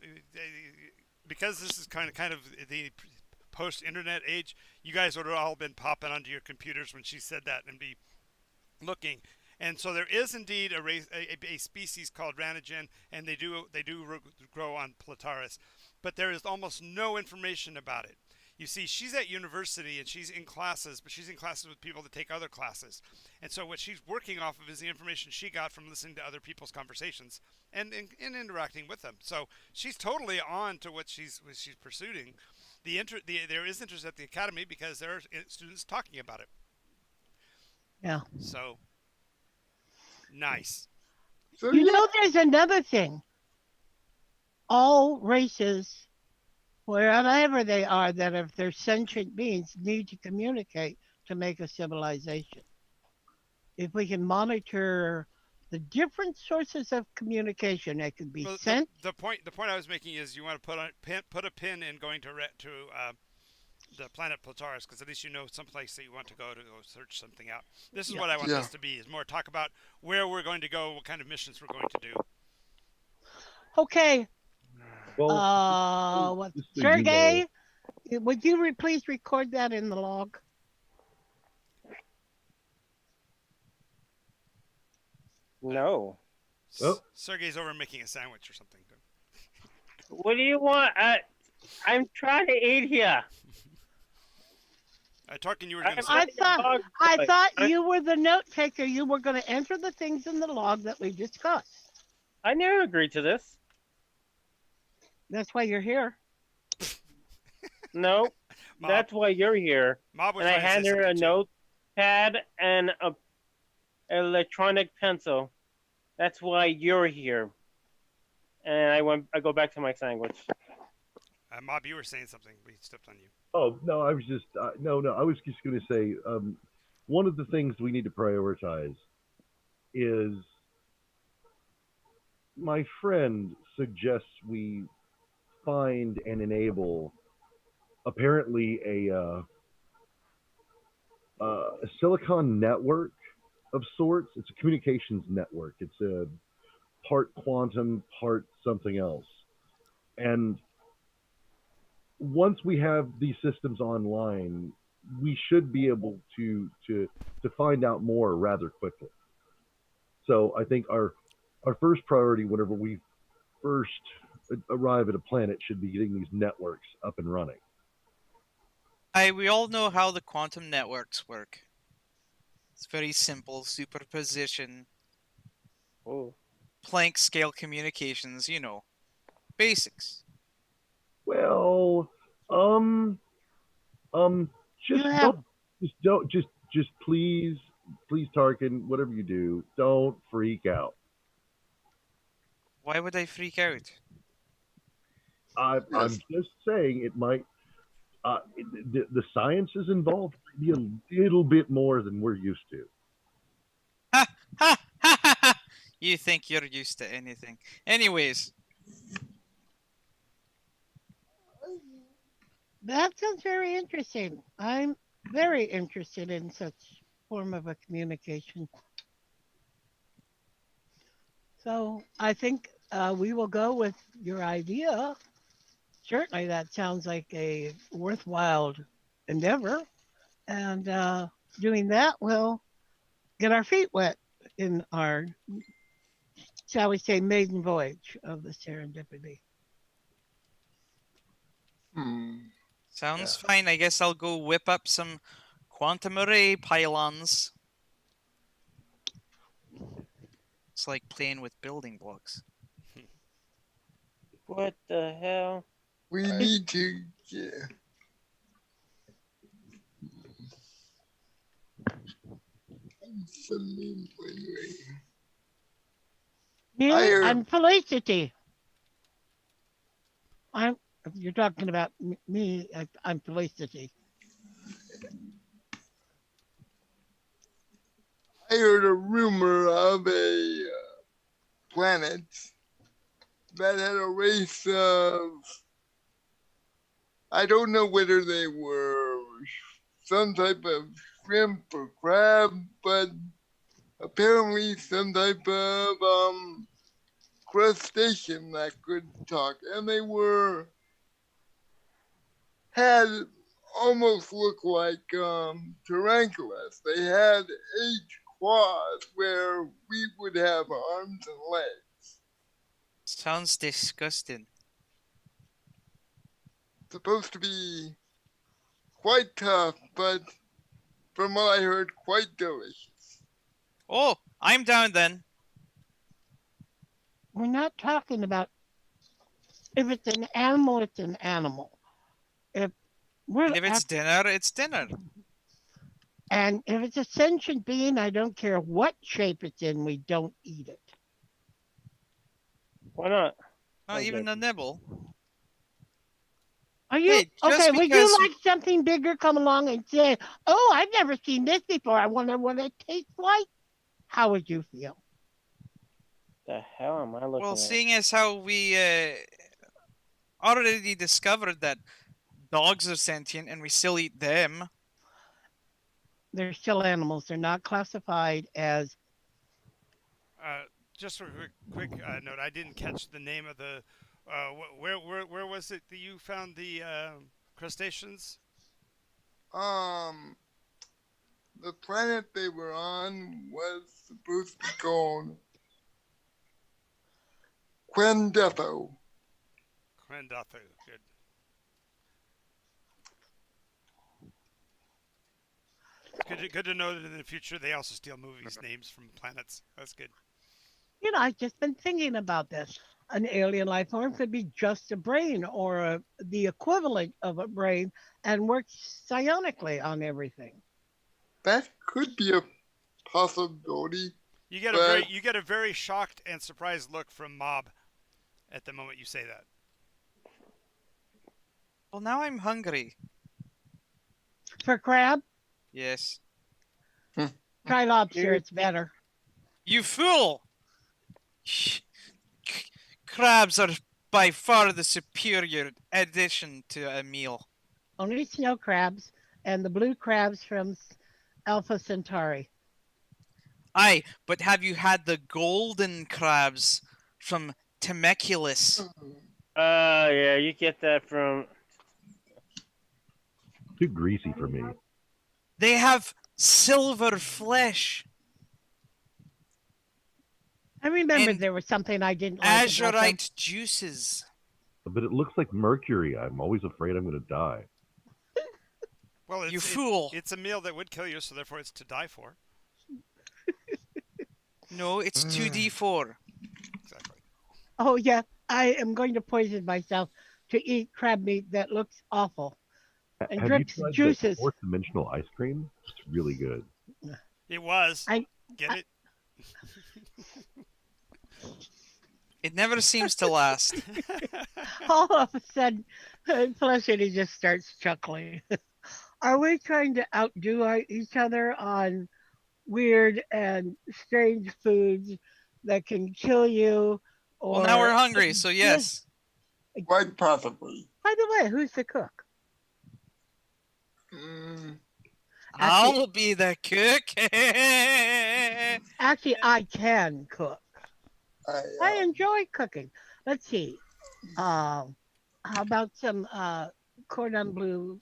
because this is kind of the post-internet age, you guys would have all been popping onto your computers when she said that and be looking. And so there is indeed a species called Ranagen, and they do grow on Plataris, but there is almost no information about it. You see, she's at university and she's in classes, but she's in classes with people that take other classes. And so what she's working off of is the information she got from listening to other people's conversations and interacting with them. So she's totally on to what she's pursuing. There is interest at the academy because there are students talking about it. Yeah. So nice. So You know, there's another thing. All races, wherever they are, that if they're sentient beings, need to communicate to make a civilization. If we can monitor the different sources of communication, that could be sent. The point I was making is you want to put a pin in going to the planet Plataris, because at least you know someplace that you want to go search something out. This is what I want this to be, is more talk about where we're going to go, what kind of missions we're going to do. Okay. Well, Sergey, would you please record that in the log? No. Oh. Sergey's over making a sandwich or something. What do you want? I'm trying to eat here. Talking, you were going to say. I thought you were the note taker. You were going to enter the things in the log that we discussed. I never agreed to this. That's why you're here. No, that's why you're here. Mob was And I trying to say handed her a something, too. notepad and a electronic pencil. That's why you're here. And I go back to my sandwich. Mob, you were saying something. We stepped on you. Oh no, I was just no. I was just going to say one of the things we need to prioritize is my friend suggests we find and enable apparently a silicon network of sorts. It's a communications network. It's part quantum, part something else. And once we have these systems online, we should be able to find out more rather quickly. So I think our first priority whenever we first arrive at a planet should be getting these networks up and running. We all know how the quantum networks work. It's very simple. Superposition, Oh, Planck scale communications, basics. Well, um, just You have just please, Tarkin, whatever you do, don't freak out. Why would I freak out? I'm Yes. just saying it might. The sciences involved might be a little bit more than we're used to. Ha ha ha ha ha! You think you're used to anything. Anyways, that sounds very interesting. I'm very interested in such form of a communication. So I think we will go with your idea. Certainly, that sounds like a worthwhile endeavor. And doing that, we'll get our feet wet in our, shall we say, maiden voyage of the serendipity. sounds fine. I guess I'll go whip up some quantum array pylons. It's like playing with building blocks. what the hell? We need to get. Me, I, I'm Felicity. You're talking about me, I'm Felicity. I heard a rumor of a planet that had a race of, I don't know whether they were some type of shrimp or crab, but apparently some type of crustacean that could talk. And they had almost looked like tarantulas. They had 8 claws where we would have arms and legs. Sounds disgusting. Supposed to be quite tough, but from what I heard, quite delicious. Oh, I'm down then. We're not talking about if it's an animal, it's an animal. If we're And if it's dinner, it's dinner. and if it's a sentient being, I don't care what shape it's in, we don't eat it. Why not? Not Okay. even a nibble. Are you Hey, just okay? Would because- you like something bigger come along and say, "Oh, I've never seen this before. I wonder what it tastes like"? How would you feel? The hell am I looking Well, at? seeing as how we already discovered that dogs are sentient and we still eat them. They're still animals. They're not classified as. Just a quick note. I didn't catch the name of the. Where was it that you found the crustaceans? The planet they were on was supposed to be called Quendetho. Quendathu. Good. Good to know that in the future they also steal movies' names from planets. That's good. You know, I've just been thinking about this. An alien life form could be just a brain or the equivalent of a brain and work psionically on everything. That could be a possibility. You get a very shocked and surprised look from Mob at the moment you say that. Well, now I'm hungry. For crab, Yes. try lobster. It's better. You fool! Crabs are by far the superior addition to a meal. Only snow crabs and the blue crabs from Alpha Centauri. Aye, but have you had the golden crabs from Temecula's. Yeah, you get that from. Too greasy for me. They have silver flesh, I remember And there was something I didn't like about them. azurite juices. But it looks like mercury. I'm always afraid I'm going to die. Well, You fool. It's a meal that would kill you, so therefore it's to die for. No, it's 2d4. Exactly. Oh yeah, I am going to poison myself to eat crab meat that looks awful and Have you drips tried juices. the fourth dimensional ice cream? It's really good. It was. I Get it? It never seems to last. all of a sudden, Felicity just starts chuckling. Are we trying to outdo each other on weird and strange foods that can kill you? Or Well, now we're hungry, so yes. Quite possibly. By the way, who's the cook? Mm, I'll be the cook. Actually, I can cook. I I enjoy cooking. Let's see. How about some cordon bleu?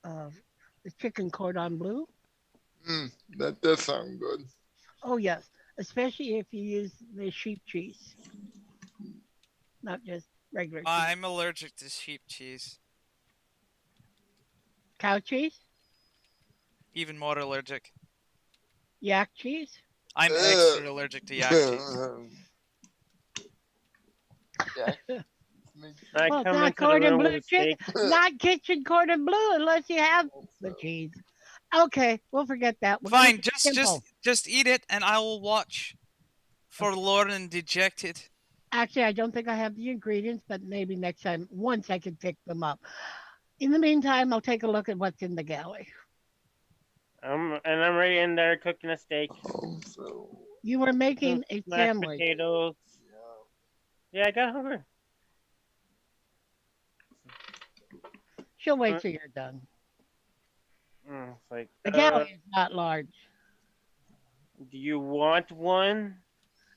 The chicken cordon bleu. that does sound good. Oh yes, especially if you use the sheep cheese, not just regular cheese. I'm allergic to sheep cheese. Cow cheese, Even more allergic. yak cheese. I'm extra allergic to yak cheese. I Well, come not into the cordon room bleu with a chicken, steak. not kitchen cordon bleu unless you have the cheese. Okay, we'll forget that. We'll Fine, keep it simple. just eat it, and I will watch. Forlorn and dejected. Actually, I don't think I have the ingredients, but maybe next time, once I can pick them up. In the meantime, I'll take a look at what's in the galley. And I'm right in there cooking a steak. Also, You were making a Mashed sandwich. potatoes. Yeah, I got hungry. She'll wait till you're done. It's like, The galley is not large. do you want one?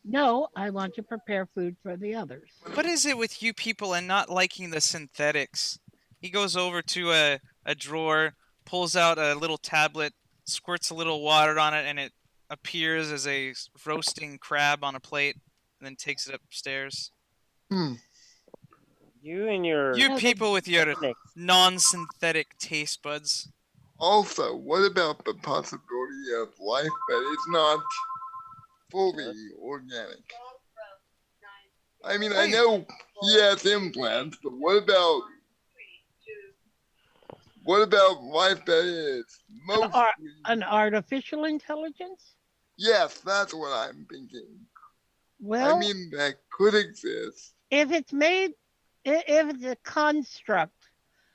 No, I want to prepare food for the others. What is it with you people and not liking the synthetics? He goes over to a drawer, pulls out a little tablet, squirts a little water on it, and it appears as a roasting crab on a plate, and then takes it upstairs. You and your You people with your techniques. non-synthetic taste buds. Also, what about the possibility of life that is not fully organic? I mean, I know he has implants, but what about life that is mostly? An artificial intelligence? Yes, that's what I'm thinking. Well, I mean, that could exist. if it's made, if it's a construct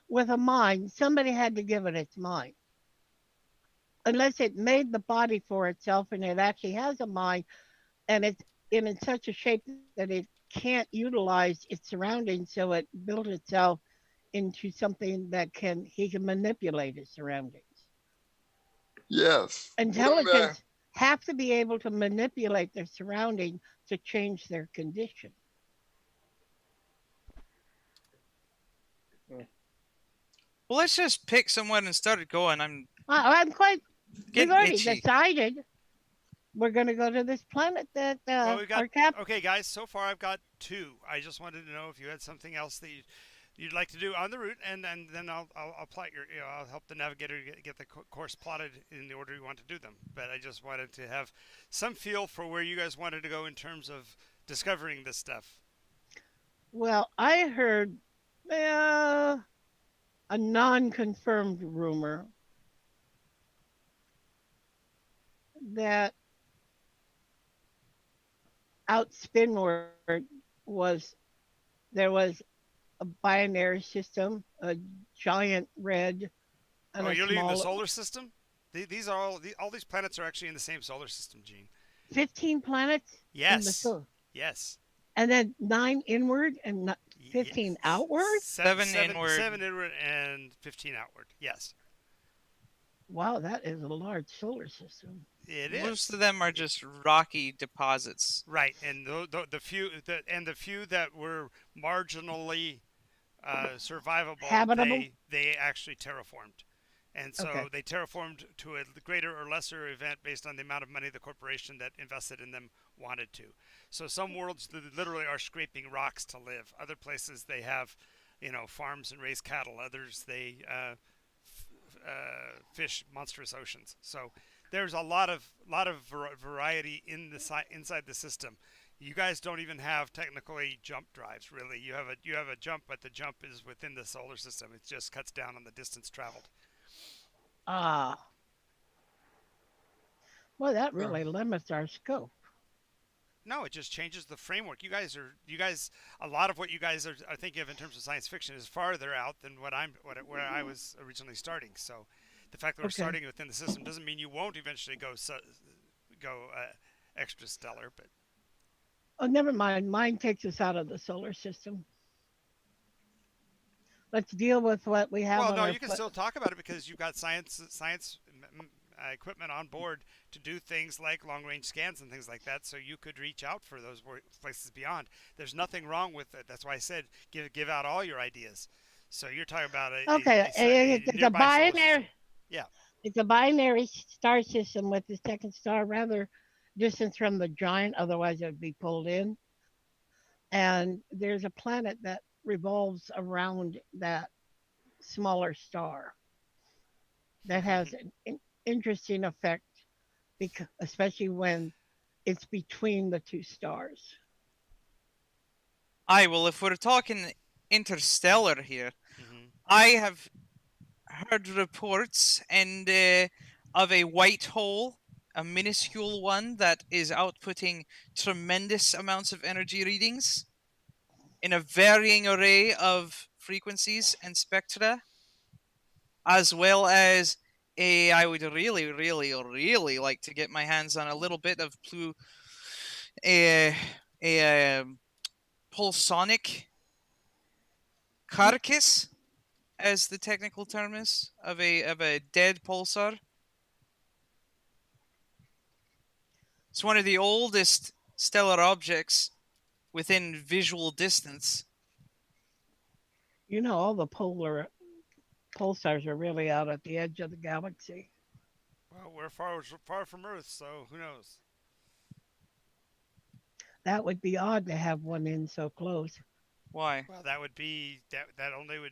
with a mind, somebody had to give it its mind. Unless it made the body for itself and it actually has a mind and it's in such a shape that it can't utilize its surroundings, so it built itself into something that he can manipulate his surroundings. Yes. Intelligence have to be able to manipulate their surrounding to change their condition. Well, let's just pick someone and start it going. I'm quite. We've Getting already itchy. decided we're going to go to this planet that Well, we've got, our cap. okay, guys, so far I've got 2. I just wanted to know if you had something else that you'd like to do on the route, and then I'll plot I'll help the navigator get the course plotted in the order you want to do them. But I just wanted to have some feel for where you guys wanted to go in terms of discovering this stuff. Well, I heard a non-confirmed rumor that out Spinward there was a binary system, a giant red, and Oh, a you're leaving the small. solar system? These are all these planets are actually in the same solar system, Gene. 15 planets in the Yes. solar, Yes. and then 9 inward and 15 Yes. outward. 7 inward. 7 inward and 15 outward. Yes. Wow, that is a large solar system. It Most is. of them are just rocky deposits. Right, and the few that were marginally survivable, Habitable? they actually terraformed, and so Okay. they terraformed to a greater or lesser event based on the amount of money the corporation that invested in them wanted to. So some worlds literally are scraping rocks to live. Other places they have, farms and raise cattle. Others they fish monstrous oceans. So there's a lot of variety in the inside the system. You guys don't even have technically jump drives, really. You have a jump, but the jump is within the solar system. It just cuts down on the distance traveled. Ah, well, that Uh, really limits our scope. No, it just changes the framework. You guys, a lot of what you guys are thinking of in terms of science fiction is farther out than where I was originally starting. So, the fact that we're Okay. starting within the system doesn't mean you won't eventually go extra stellar. But Oh, never mind. Mine takes us out of the solar system. Let's deal with what we have well, on no, our you can plate. still talk about it because you've got science equipment on board to do things like long range scans and things like that. So you could reach out for those places beyond. There's nothing wrong with it. That's why I said give out all your ideas. So you're talking about Okay, a it's a nearby solar system. binary. Yeah. It's a binary star system with the second star rather distance from the giant. Otherwise, it would be pulled in. And there's a planet that revolves around that smaller star that has an interesting effect, because, especially when it's between the two stars. Aye, well, if we're talking interstellar here, Hmm. I have heard reports of a white hole, a minuscule one that is outputting tremendous amounts of energy readings in a varying array of frequencies and spectra, as well as I would really, really, really like to get my hands on a little bit of a, a pulsonic carcass, as the technical term is, of a dead pulsar. It's one of the oldest stellar objects within visual distance. You know, all the polar pulsars are really out at the edge of the galaxy. Well, we're far from Earth, so who knows? That would be odd to have one in so close. Why? Well, that only would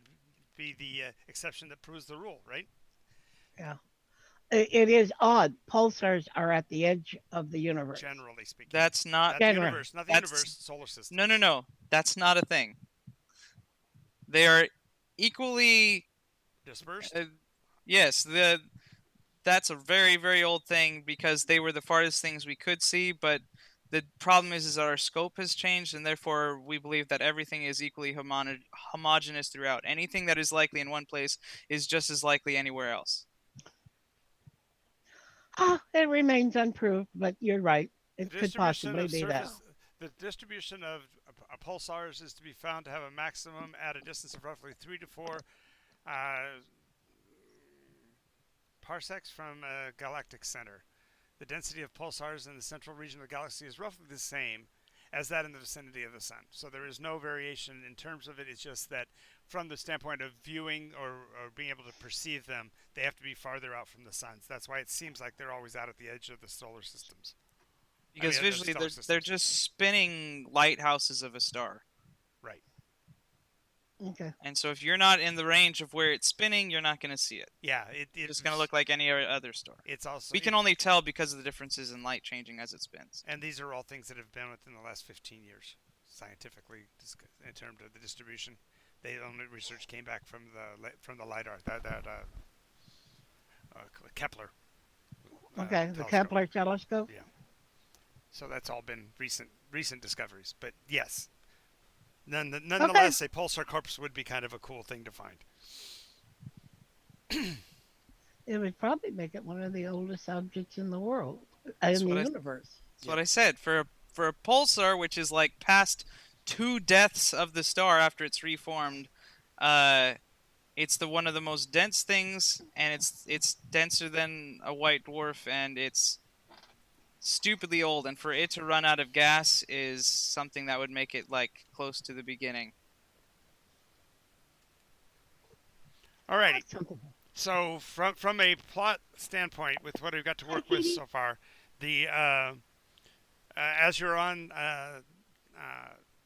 be the exception that proves the rule, right? Yeah. It is odd. Pulsars are at the edge of the universe. Generally speaking, That's not. not the General. universe, not the That's- universe, solar system. No. That's not a thing. They are equally. Dispersed. Yes, that's a very, very old thing because they were the farthest things we could see, but the problem is that our scope has changed, and therefore we believe that everything is equally homogeneous throughout. Anything that is likely in one place is just as likely anywhere else. It remains unproved, but you're right. It The could distribution possibly of be that. surface, the distribution of pulsars is to be found to have a maximum at a distance of roughly 3 to 4 parsecs from a galactic center. The density of pulsars in the central region of the galaxy is roughly the same as that in the vicinity of the sun. So there is no variation in terms of it. It's just that from the standpoint of viewing or being able to perceive them, they have to be farther out from the suns. That's why it seems like they're always out at the edge of the solar systems. Because of the visually, stellar they're systems. just spinning lighthouses of a star. Right. Okay. And so if you're not in the range of where it's spinning, you're not going to see it. Yeah, It's going to look like any other star. It's also We can only tell because of the differences in light changing as it spins. and these are all things that have been within the last 15 years, scientifically, in terms of the distribution. They only research came back from the lidar Kepler. Okay. The telescope. Kepler telescope. Yeah. So that's all been recent discoveries. But yes, nonetheless, a pulsar corpse would be kind of a cool thing to find. It would probably make it one of the oldest objects in the world, That's in the what I- universe. That's what I said. For a pulsar, which is like past 2 deaths of the star after it's reformed, It's one of the most dense things, and it's denser than a white dwarf, and it's stupidly old. And for it to run out of gas is something that would make it like close to the beginning. Alrighty. That's something. So from a plot standpoint, with what we've got to work with so far, the as you're on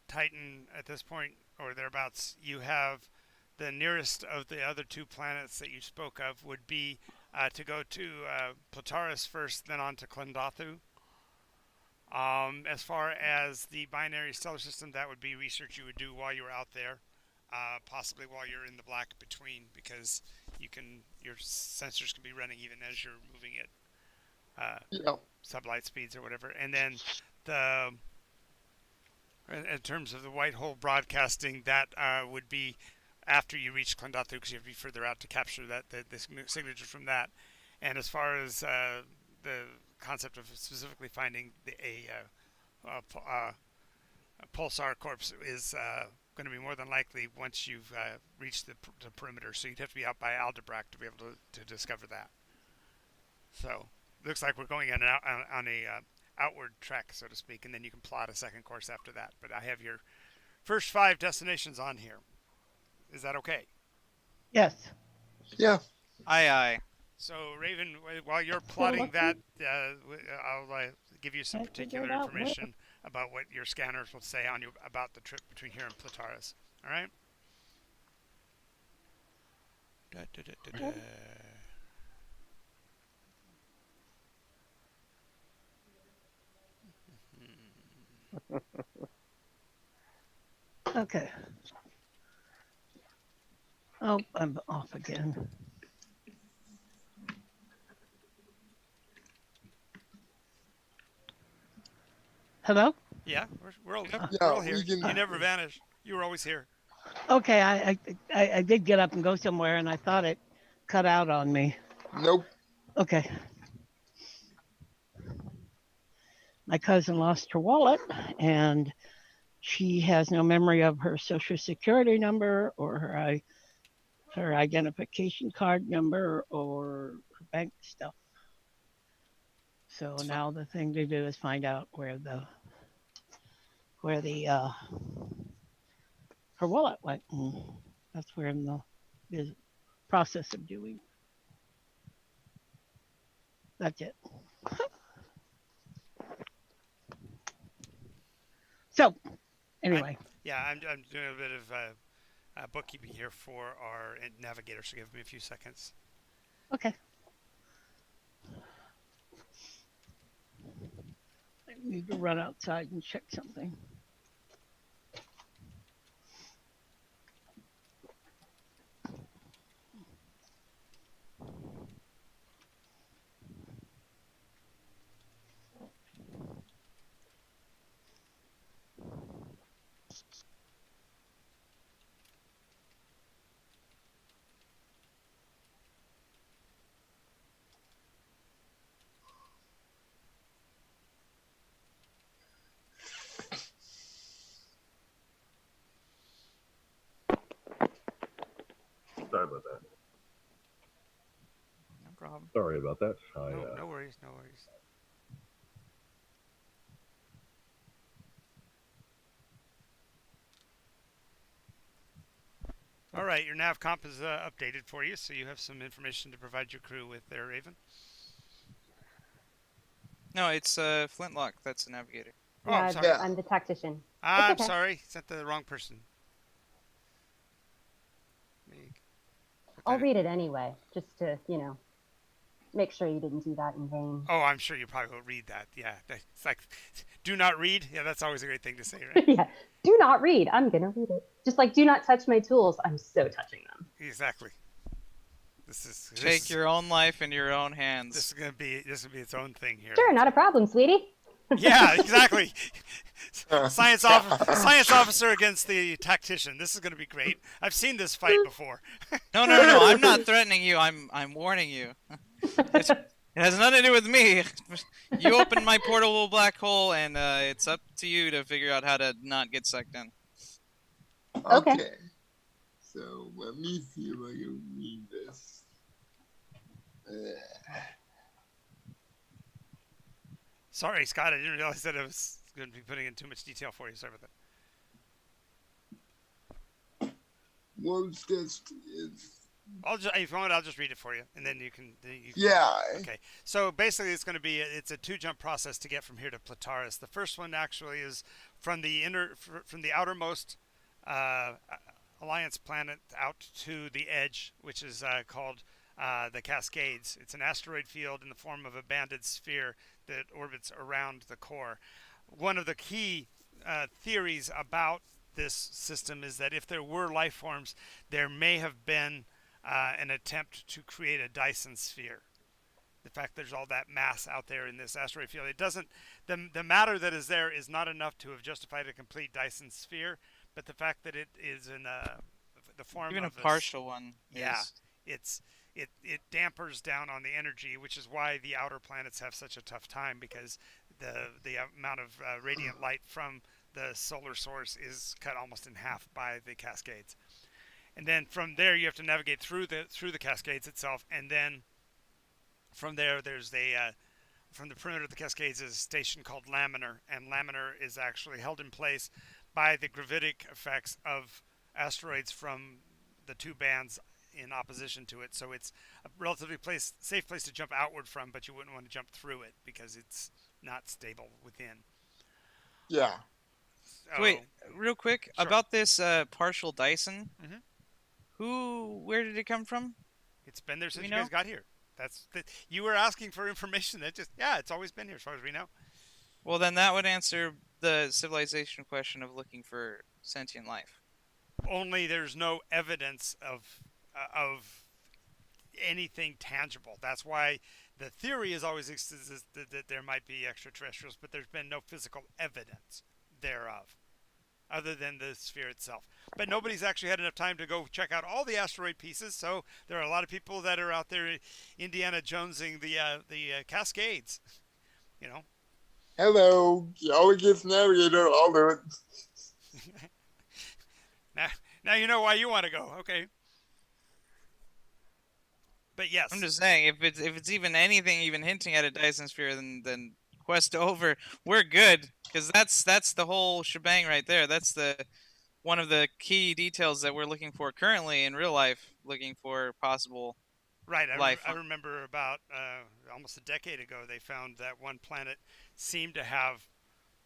Titan at this point or thereabouts, you have the nearest of the other two planets that you spoke of would be to go to Plataris first, then on to Klendathu. As far as the binary stellar system, that would be research you would do while you were out there, possibly while you're in the black between, because your sensors can be running even as you're moving at Yeah. sublight speeds or whatever. And then in terms of the white hole broadcasting, that would be after you reach Klendathu, because you have to be further out to capture the signatures from that. And as far as the concept of specifically finding a pulsar corpse is going to be more than likely once you've reached the perimeter. So you'd have to be out by Aldebrack to be able to discover that. So looks like we're going on a outward trek, so to speak, and then you can plot a second course after that. But I have your first 5 destinations on here. Is that okay? Yes. Yeah. Aye. So, Raven, while you're plotting that, I'll give you some Can't figure particular it out, information about what your scanners will say on you about the trip between here and Plataris. All right? Okay. Oh, I'm off again. Hello? Yeah, we're all Yeah, here. we can- You never vanish. You were always here. Okay, I did get up and go somewhere, and I thought it cut out on me. Nope. Okay. My cousin lost her wallet, and she has no memory of her social security number or her identification card number or her bank stuff. So now the thing to do is find out where her wallet went. And that's where I'm the process of doing. That's it. So, anyway. I'm doing a bit of bookkeeping here for our navigator, so give me a few seconds. Okay. I need to run outside and check something. Sorry about that. No problem. Sorry about that. No worries, no worries. All right, your nav comp is updated for you, so you have some information to provide your crew with there, Raven. No, it's Flintlock. That's the navigator. Oh, I'm sorry. Yeah. I'm the tactician. I'm okay. sorry, sent the wrong person. I'll read it anyway, just to, make sure you didn't do that in vain. Oh, I'm sure you probably will read that. Yeah, it's like, do not read. Yeah, that's always a great thing to say, right? Yeah. Do not read. I'm going to read it. Just like, do not touch my tools. I'm so touching them. Exactly. This Take is, your own life in your own hands. This will be its own thing here. Sure, not a problem, sweetie. Yeah, exactly. Science officer against the tactician. This is going to be great. I've seen this fight before. No. I'm not threatening you. I'm warning you. It has nothing to do with me. You opened my portable black hole, and it's up to you to figure out how to not get sucked in. Okay. So let me see if I can read this. Sorry, Scott. I didn't realize that I was going to be putting in too much detail for you. Sorry about that. World's test is. If you want, I'll just read it for you, and then you can. Yeah. Okay. So basically, it's going to be it's a 2-jump process to get from here to Plataris. The first one actually is from the outermost Alliance planet out to the edge, which is called the Cascades. It's an asteroid field in the form of a banded sphere that orbits around the core. One of the key theories about this system is that if there were life forms, there may have been an attempt to create a Dyson sphere. The fact there's all that mass out there in this asteroid field, it doesn't. The matter that is there is not enough to have justified a complete Dyson sphere, but the fact that it is in the form Even of a partial one. yeah, is- it dampers down on the energy, which is why the outer planets have such a tough time, because the amount of radiant light from the solar source is cut almost in half by the Cascades. And then from there you have to navigate through the Cascades itself, and then from there there's from the perimeter of the Cascades is a station called Laminar, and Laminar is actually held in place by the gravitic effects of asteroids from the two bands in opposition to it. So it's a relatively safe place to jump outward from, but you wouldn't want to jump through it because it's not stable within. Yeah. So, Wait, real quick Sure. about this partial Dyson. Mhm. Where did it come from? it's been there since we you guys know? got here. You were asking for information that it's always been here as far as we know. Well, then that would answer the civilization question of looking for sentient life. Only there's no evidence of anything tangible. That's why the theory is always exists that there might be extraterrestrials, but there's been no physical evidence thereof, other than the sphere itself. But nobody's actually had enough time to go check out all the asteroid pieces, so there are a lot of people that are out there Indiana Jonesing the Cascades. You know. Hello, Geologist Navigator, I'll do it. Now you know why you want to go. Okay. But yes. I'm just saying, if it's even anything, even hinting at a Dyson sphere, then quest over, we're good, because that's the whole shebang right there. That's one of the key details that we're looking for currently in real life, looking for possible Right. life. I remember about almost a decade ago, they found that one planet seemed to have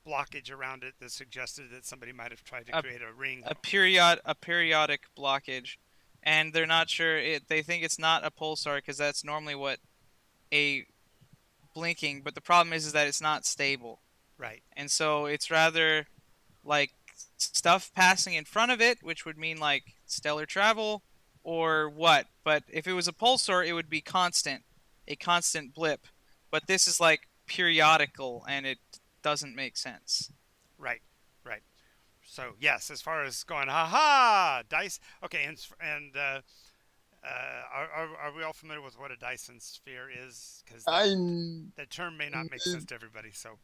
blockage around it that suggested that somebody might have tried to create a ring. a periodic blockage, and they're not sure. They think it's not a pulsar because that's normally what a blinking. But the problem is that it's not stable, Right. and so it's rather like stuff passing in front of it, which would mean like stellar travel or what. But if it was a pulsar, it would be a constant blip. But this is like periodical, and it doesn't make sense. Right. Right. So yes, as far as going, ha dice. Okay, and are we all familiar with what a Dyson sphere is? Because the term may not make sense to everybody. So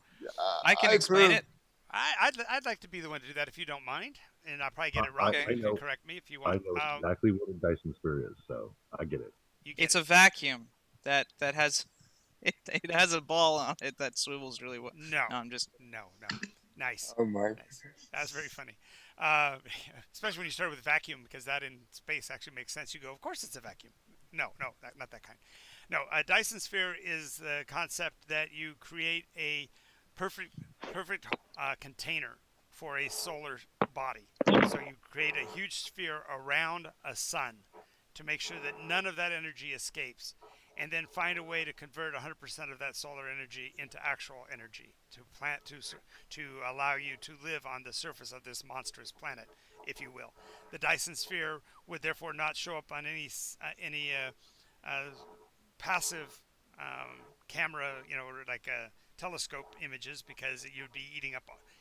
I can I've explain heard- it. I'd like to be the one to do that if you don't mind, and I'll probably get it wrong. I You know. can correct me if you I want. know exactly what a Dyson sphere is, so I get it. You get It's it. a vacuum that has it has a ball on it that swivels really well. No. No, I'm just No. Nice. Oh my. Nice. That's very funny. Especially when you start with vacuum, because that in space actually makes sense. You go, of course it's a vacuum. No, not that kind. No, a Dyson sphere is the concept that you create a perfect container for a solar body. So you create a huge sphere around a sun to make sure that none of that energy escapes, and then find a way to convert 100% of that solar energy into actual energy to allow you to live on the surface of this monstrous planet, if you will. The Dyson sphere would therefore not show up on any passive camera, or like telescope images, because you'd be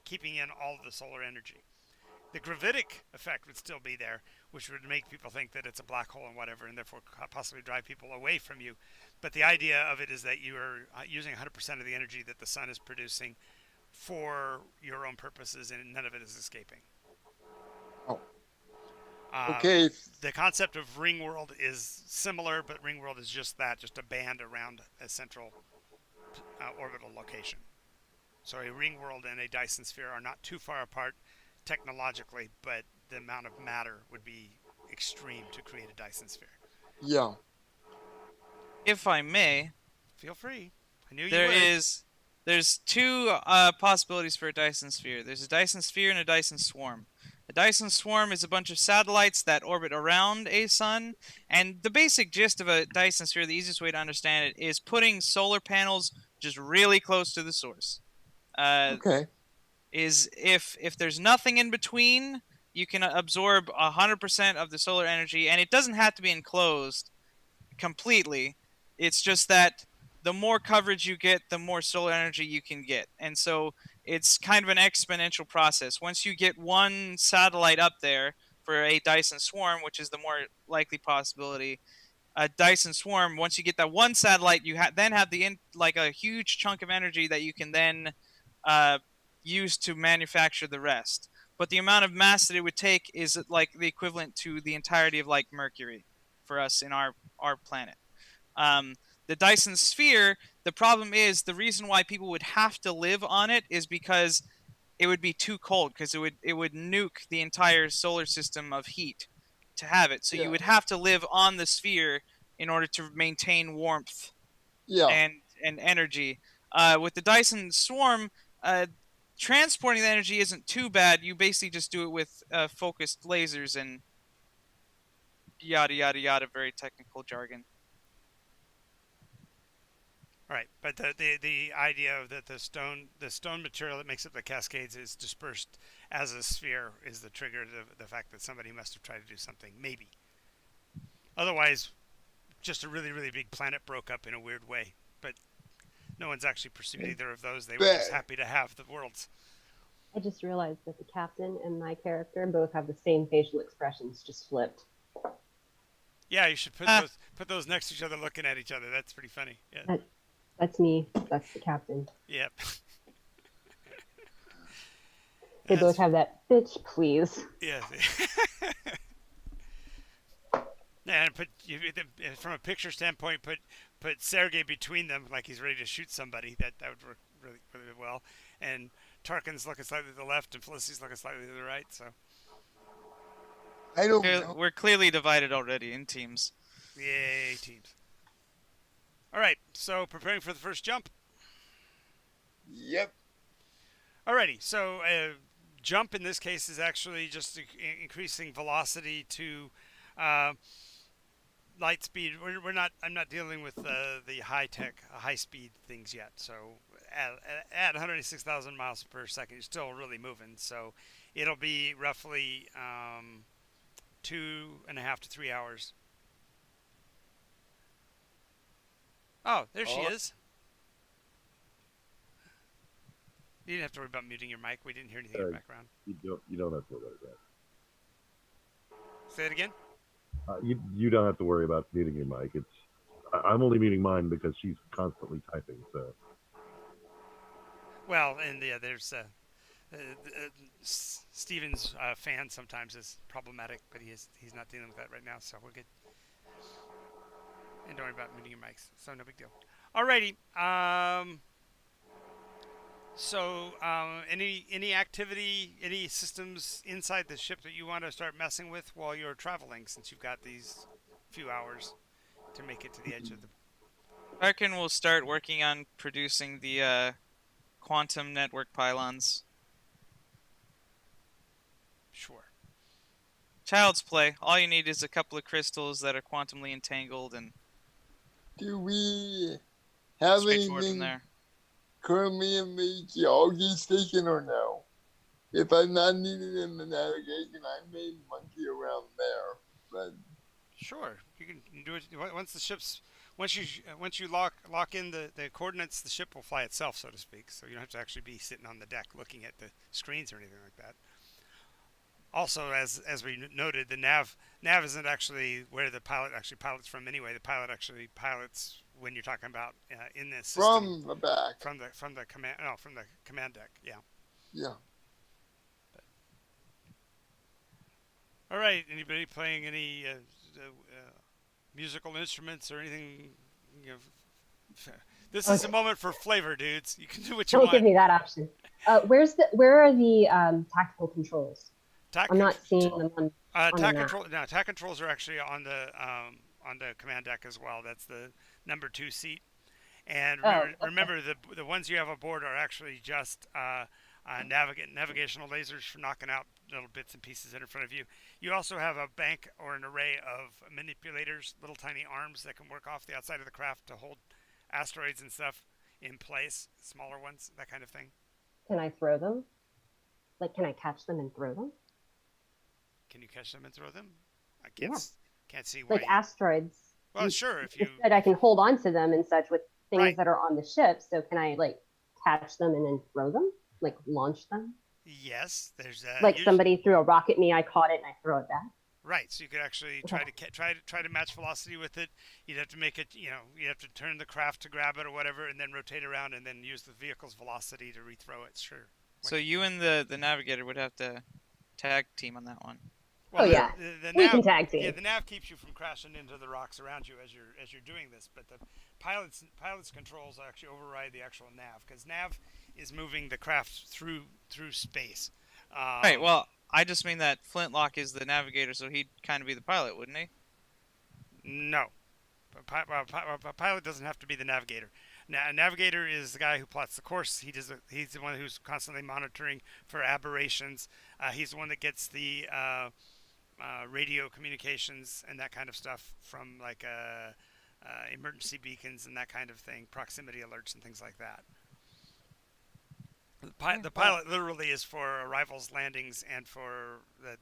keeping in all of the solar energy. The gravitic effect would still be there, which would make people think that it's a black hole and whatever, and therefore possibly drive people away from you. But the idea of it is that you are using 100% of the energy that the sun is producing for your own purposes, and none of it is escaping. Oh. Okay. The concept of ring world is similar, but ring world is just that, just a band around a central orbital location. So a ring world and a Dyson sphere are not too far apart technologically, but the amount of matter would be extreme to create a Dyson sphere. Yeah. If I may, Feel free. I knew you would. there's two possibilities for a Dyson sphere. There's a Dyson sphere and a Dyson swarm. A Dyson swarm is a bunch of satellites that orbit around a sun, and the basic gist of a Dyson sphere, the easiest way to understand it, is putting solar panels just really close to the source. Okay. Is if there's nothing in between, you can absorb 100% of the solar energy, and it doesn't have to be enclosed completely. It's just that the more coverage you get, the more solar energy you can get. And so it's kind of an exponential process. Once you get one satellite up there for a Dyson swarm, which is the more likely possibility, a Dyson swarm, once you get that one satellite, you then have like a huge chunk of energy that you can then use to manufacture the rest. But the amount of mass that it would take is like the equivalent to the entirety of like Mercury for us in our planet. The Dyson sphere, the problem is the reason why people would have to live on it is because it would be too cold, because it would nuke the entire solar system of heat to have it. So Yeah. you would have to live on the sphere in order to maintain warmth Yeah. and energy. With the Dyson swarm, transporting the energy isn't too bad. You basically just do it with focused lasers and yada yada yada, very technical jargon. Right, but the idea of that the stone material that makes up the Cascades is dispersed as a sphere is the trigger to the fact that somebody must have tried to do something, maybe. Otherwise, just a really, really big planet broke up in a weird way. But no one's actually pursued either of those. They were just happy to have the worlds. I just realized that the captain and my character both have the same facial expressions, just flipped. Yeah, you should put those next to each other, looking at each other. That's pretty funny. Yeah. That's me. That's the captain. Yep. They both have that bitch, please. Yes. And from a picture standpoint, put Sergei between them, like he's ready to shoot somebody. That would work really, really well. And Tarkin's looking slightly to the left, and Felicity's looking slightly to the right. So I don't know. We're clearly divided already in teams. yay, teams. All right, so preparing for the first jump. Yep. Alrighty, so jump in this case is actually just increasing velocity to light speed. I'm not dealing with the high tech, high speed things yet. So at 186,000 miles per second, you're still really moving. So it'll be roughly 2.5 to 3 hours. Oh, there she is. You didn't have to worry about muting your mic. We didn't hear anything in the background. You don't have to worry about that. Say it again. You don't have to worry about muting your mic. I'm only muting mine because she's constantly typing. So. Well, and yeah, there's Steven's fan sometimes is problematic, but he's not dealing with that right now, so we're good. And don't worry about muting your mics, so no big deal. Alrighty. So any activity, any systems inside the ship that you want to start messing with while you're traveling, since you've got these few hours to make it to the edge of the... Tarkin will start working on producing the quantum network pylons. Sure. Child's play. All you need is a couple of crystals that are quantumly entangled, and Do we have straightforward from anything there. currently in the geology station or no? If I'm not needed in the navigation, I may monkey around there. But Sure, you can do it once the ship's once you lock in the coordinates. The ship will fly itself, so to speak. So you don't have to actually be sitting on the deck looking at the screens or anything like that. Also, as we noted, the nav isn't actually where the pilot actually pilots from anyway. The pilot actually pilots when you're talking about in this system from the back. from the command deck. Yeah. Yeah. All right. Anybody playing any musical instruments or anything? You know, this is a moment for flavor, dudes. You can do what you Don't want. give me that option. Where are the tactical controls? Tac I'm not contr- seeing them on the tac map. control. No, tac controls are actually on the command deck as well. That's the number 2 seat. And Oh, okay. remember the ones you have aboard are actually just navigational lasers for knocking out little bits and pieces in front of you. You also have a bank or an array of manipulators, little tiny arms that can work off the outside of the craft to hold asteroids and stuff in place, smaller ones, that kind of thing. Can I throw them? Like, can I catch them and throw them? Can you catch them and throw them? I Yeah. can't see why. Like asteroids. Well, sure, if you said I can hold on to them and such with things Right. that are on the ship. So can I like catch them and then throw them? Like launch them? Yes, there's Like somebody threw a rock at me, I caught it and I throw it back. Right, so you could actually try to match velocity with it. You'd have to make it, you have to turn the craft to grab it or whatever, and then rotate around, and then use the vehicle's velocity to rethrow it. Sure. So you and the navigator would have to tag team on that one. Well, yeah, the we nav, can tag team. Yeah, the nav keeps you from crashing into the rocks around you as you're doing this, but the pilot's controls actually override the actual nav because nav is moving the craft through space. Right. Well, I just mean that Flintlock is the navigator, so he'd kind of be the pilot, wouldn't he? No. A pilot doesn't have to be the navigator. A navigator is the guy who plots the course. He's the one who's constantly monitoring for aberrations. He's the one that gets the radio communications and that kind of stuff from like emergency beacons and that kind of thing, proximity alerts and things like that. The pilot literally is for arrivals, landings, and for the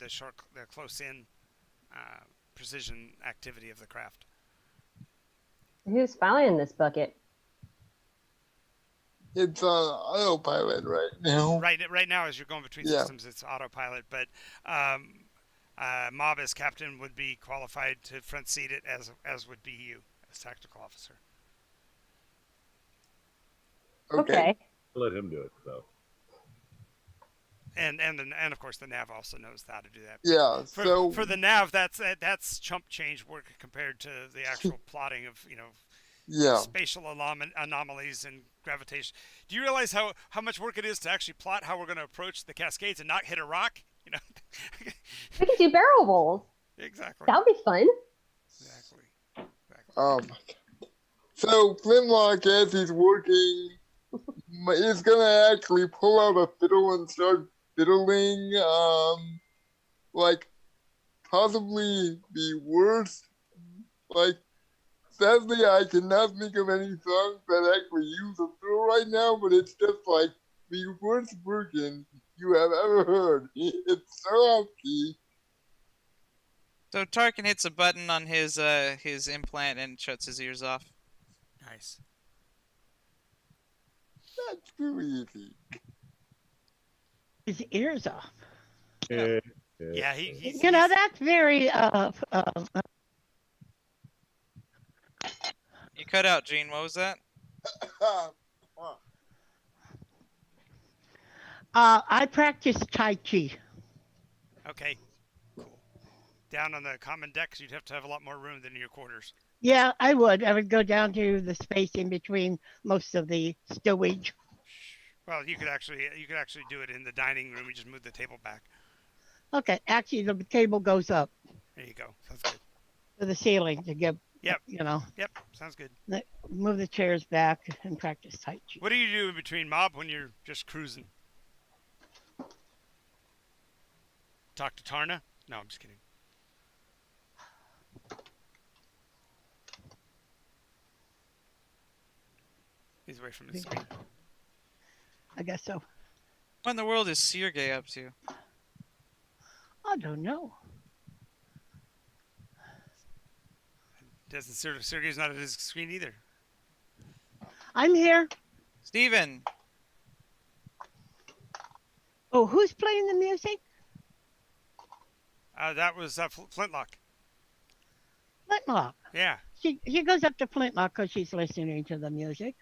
close-in precision activity of the craft. Who's filing this bucket? It's on autopilot right now. Right now, as you're going between systems, it's autopilot. But Mob as captain would be qualified to front seat it, as would be you as tactical officer. Okay. Let him do it, though. And of course the nav also knows how to do that. Yeah. For the nav, that's chump change work compared to the actual plotting of spatial anomalies and gravitation. Do you realize how much work it is to actually plot how we're going to approach the Cascades and not hit a rock? We can do barrel rolls. Exactly. That would be fun. Exactly. Oh my God. So Flintlock, as he's working, is gonna actually pull out a fiddle and start fiddling. Like possibly the worst. Like sadly, I cannot think of any songs that actually use a fiddle right now, but it's just like the worst version you have ever heard. It's so off key. So Tarkin hits a button on his implant and shuts his ears off. Nice. That's too easy. His ears off. Yeah, he's That's very You cut out, Gene. What was that? I practice Tai Chi. Okay. Cool. Down on the common decks, you'd have to have a lot more room than in your quarters. Yeah, I would. I would go down to the space in between most of the stowage. Well, you could actually do it in the dining room. You just move the table back. Okay, actually, the table goes up There you go. Sounds good. to the ceiling to get, Yep. Yep, Sounds good. move the chairs back and practice Tai Chi. What do you do in between Mob when you're just cruising? Talk to Tarna? No, I'm just kidding. He's away from his screen. I guess so. What in the world is Sergey up to? I don't know. Sergey's not at his screen either. I'm here. Steven! Oh, who's playing the music? That was Flintlock. Flintlock. Yeah. She goes up to Flintlock because she's listening to the music.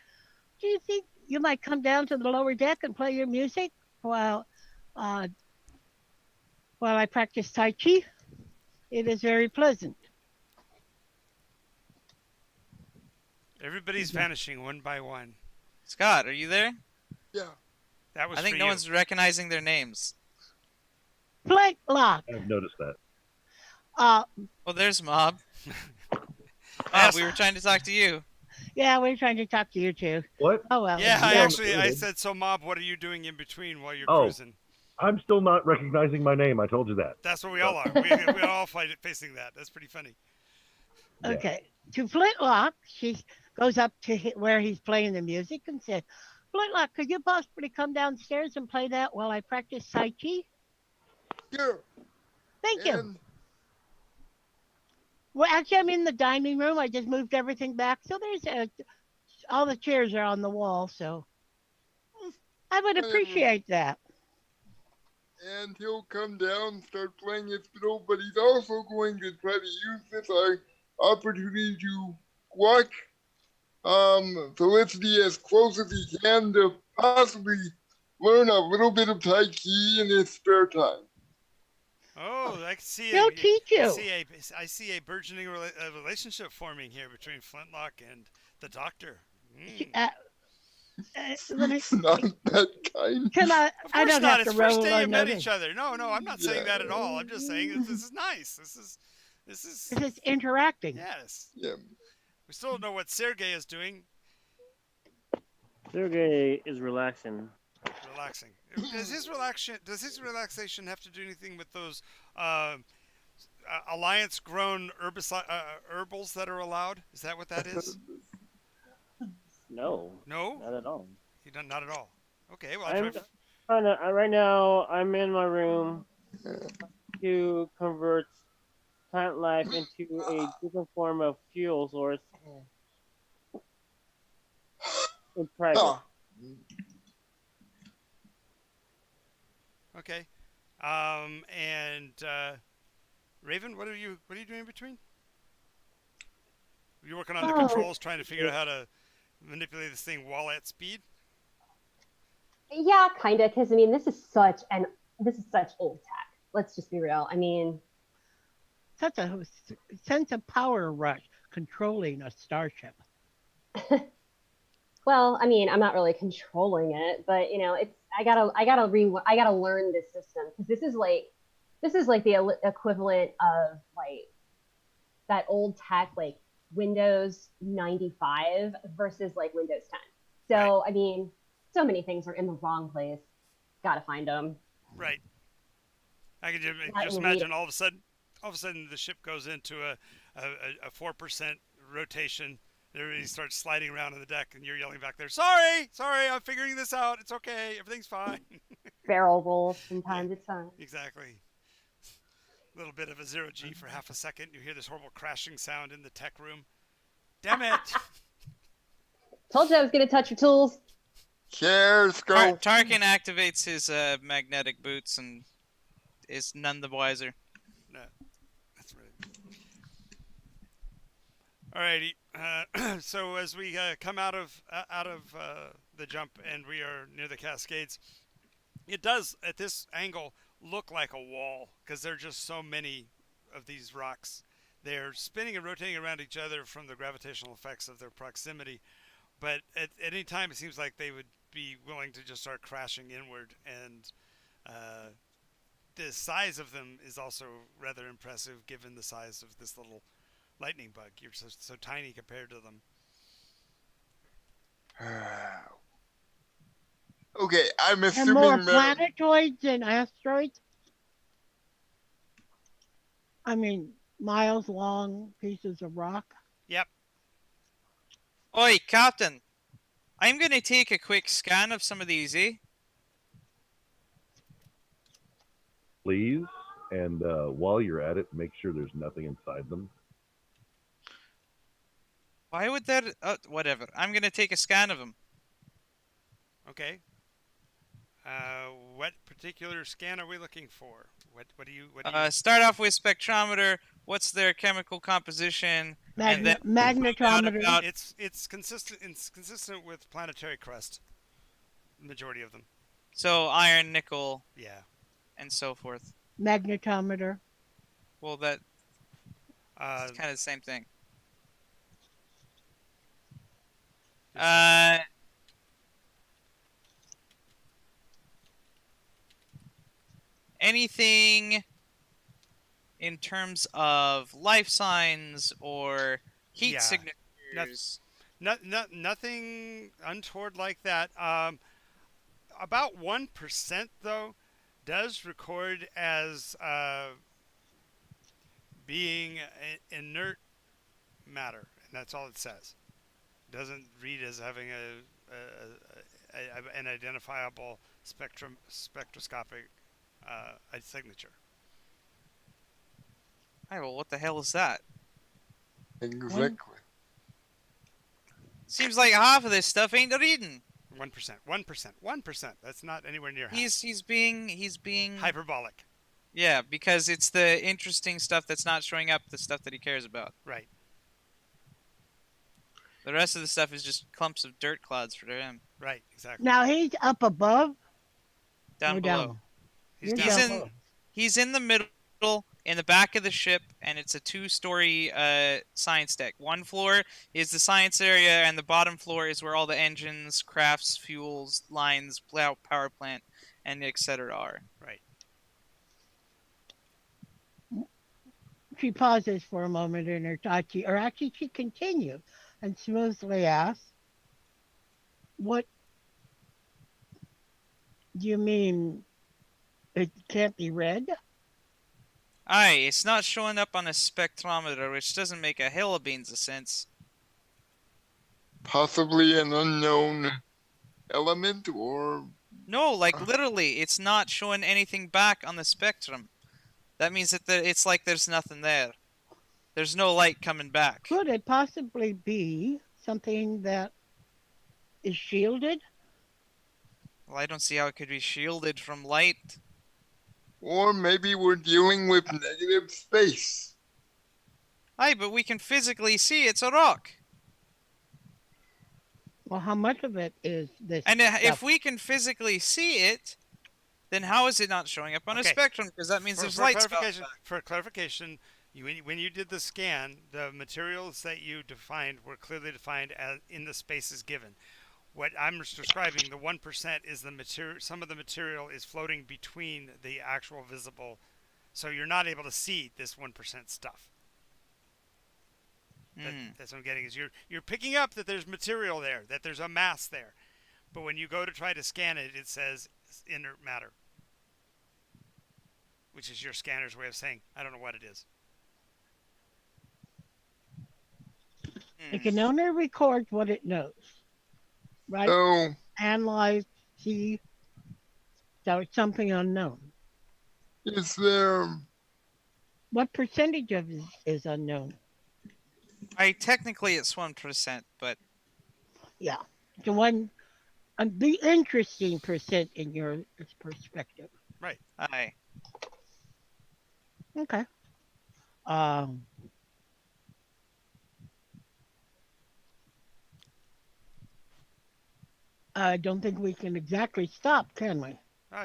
Do you think you might come down to the lower deck and play your music while I practice Tai Chi? It is very pleasant. Everybody's vanishing one by one. Scott, are you there? Yeah. That was I think for no you. one's recognizing their names. Flintlock. I've noticed that. Well, there's Mob. Yes. We were trying to talk to you. Yeah, we're trying to talk to you too. What? Oh well. Yeah, Yeah. I said, so Mob, what are you doing in between while you're Oh. cruising? I'm still not recognizing my name. I told you that. That's what we all are. We're all facing that. That's pretty funny. Yeah. Okay. To Flintlock, she goes up to where he's playing the music and says, "Flintlock, could you possibly come downstairs and play that while I practice Tai Chi?" Sure. Thank you. And Well, actually, I'm in the dining room. I just moved everything back, so all the chairs are on the wall. So I would appreciate that. and he'll come down, start playing his fiddle, but he's also going to try to use this opportunity to watch Felicity as close as he can to possibly learn a little bit of Tai Chi in his spare time. Oh, I see. He'll teach you. I see a burgeoning relationship forming here between Flintlock and the Doctor. Let me. It's not that kind. Can I? Of I course don't not. have It's to first roll day you or met nothing. each other. No, I'm not saying that at all. I'm just saying this is nice. This is. This is interacting. Yes. Yeah. We still don't know what Sergey is doing. Sergey is relaxing. Relaxing. Does his relaxation have to do anything with those alliance-grown herbals that are allowed? Is that what that is? No, No, not at all. not at all. Okay, well, I'm trying to. Right now, I'm in my room to convert plant life into a different form of fuel source in private. Ah, okay. And Raven, what are you doing in between? You're working on the controls, trying to figure out how to manipulate this thing while at speed. Yeah, kind of, because I mean, this is such old tech. Let's just be real. I mean, Such a sense of power rush controlling a starship. well, I mean, I'm not really controlling it, but you know, I gotta learn this system because this is like the equivalent of like that old tech, like Windows 95 versus like Windows 10. So I mean, so many things are in the wrong place. Gotta find them. Right. I can just imagine all of a sudden the ship goes into a 4% rotation. Everybody starts sliding around on the deck, and you're yelling back there, sorry, I'm figuring this out. It's okay. Everything's fine. Barrel rolls from time to time. Exactly. A little bit of a 0G for half a second. You hear this horrible crashing sound in the tech room. Damn it. Told you I was gonna touch your tools. chairs go. Tarkin activates his magnetic boots and is none the wiser. No, that's right. Alrighty. So as we come out of the jump and we are near the Cascades, it does at this angle look like a wall because there are just so many of these rocks. They're spinning and rotating around each other from the gravitational effects of their proximity, but at any time it seems like they would be willing to just start crashing inward, and the size of them is also rather impressive given the size of this little lightning bug. You're so tiny compared to them. Okay, I'm And assuming more that planetoids and asteroids. I mean, miles long pieces of rock. Yep. Oi, Captain! I'm gonna take a quick scan of some of these, eh? Please. And while you're at it, make sure there's nothing inside them. Why would there... whatever. I'm gonna take a scan of them. Okay. What particular scan are we looking for? What do you? Start off with spectrometer. What's their chemical composition? And then Magnetometer. about- It's consistent. It's consistent with planetary crust. The majority of them. So iron, nickel, Yeah. and so forth. Magnetometer. Well, that Uh, It's kind of the same thing. just a second. Anything in terms of life signs or heat Yeah. signatures? Nothing untoward like that. About 1% though does record as being inert matter, and that's all it says. It doesn't read as having an identifiable spectroscopic signature. Hey, well, what the hell is that? Exactly. Seems like half of this stuff ain't reading. 1%. 1%. 1%. That's not anywhere near half. He's being Hyperbolic. Yeah, because it's the interesting stuff that's not showing up, the stuff that he cares about. Right. The rest of the stuff is just clumps of dirt clouds for him. Right. Exactly. Now he's up above Down or below. down? He's You're down He's down in below. he's in the middle in the back of the ship, and it's a 2-story science deck. One floor is the science area, and the bottom floor is where all the engines, crafts, fuels, lines, power plant, and etc. are. Right. She pauses for a moment in her thought, or actually she continues and smoothly asks, "What do you mean it can't be read?" Aye, it's not showing up on a spectrometer, which doesn't make a hill of beans of sense. Possibly an unknown element or No, like literally, it's not showing anything back on the spectrum. That means that it's like there's nothing there. There's no light coming back. Could it possibly be something that is shielded? Well, I don't see how it could be shielded from light. or maybe we're dealing with negative space. Aye, but we can physically see it's a rock. Well, how much of it is this? And if stuff? we can physically see it, then how is it not showing up on a Okay. spectrum? Because that means For, there's for light clarification, spouts back. for clarification, when you did the scan, the materials that you defined were clearly defined as in the spaces given. What I'm describing, the 1% is the material. Some of the material is floating between the actual visible, so you're not able to see this 1% stuff. That's what I'm getting is you're picking up that there's material there, that there's a mass there, but when you go to try to scan it, it says inert matter, which is your scanner's way of saying I don't know what it is. It can only record what it knows, right? So Analyze, see, so it's something unknown. is there What percentage of it is unknown? Technically it's 1%, but Yeah, the one, the interesting percent in your perspective. Right. aye. Okay. I don't think we can exactly stop, can we?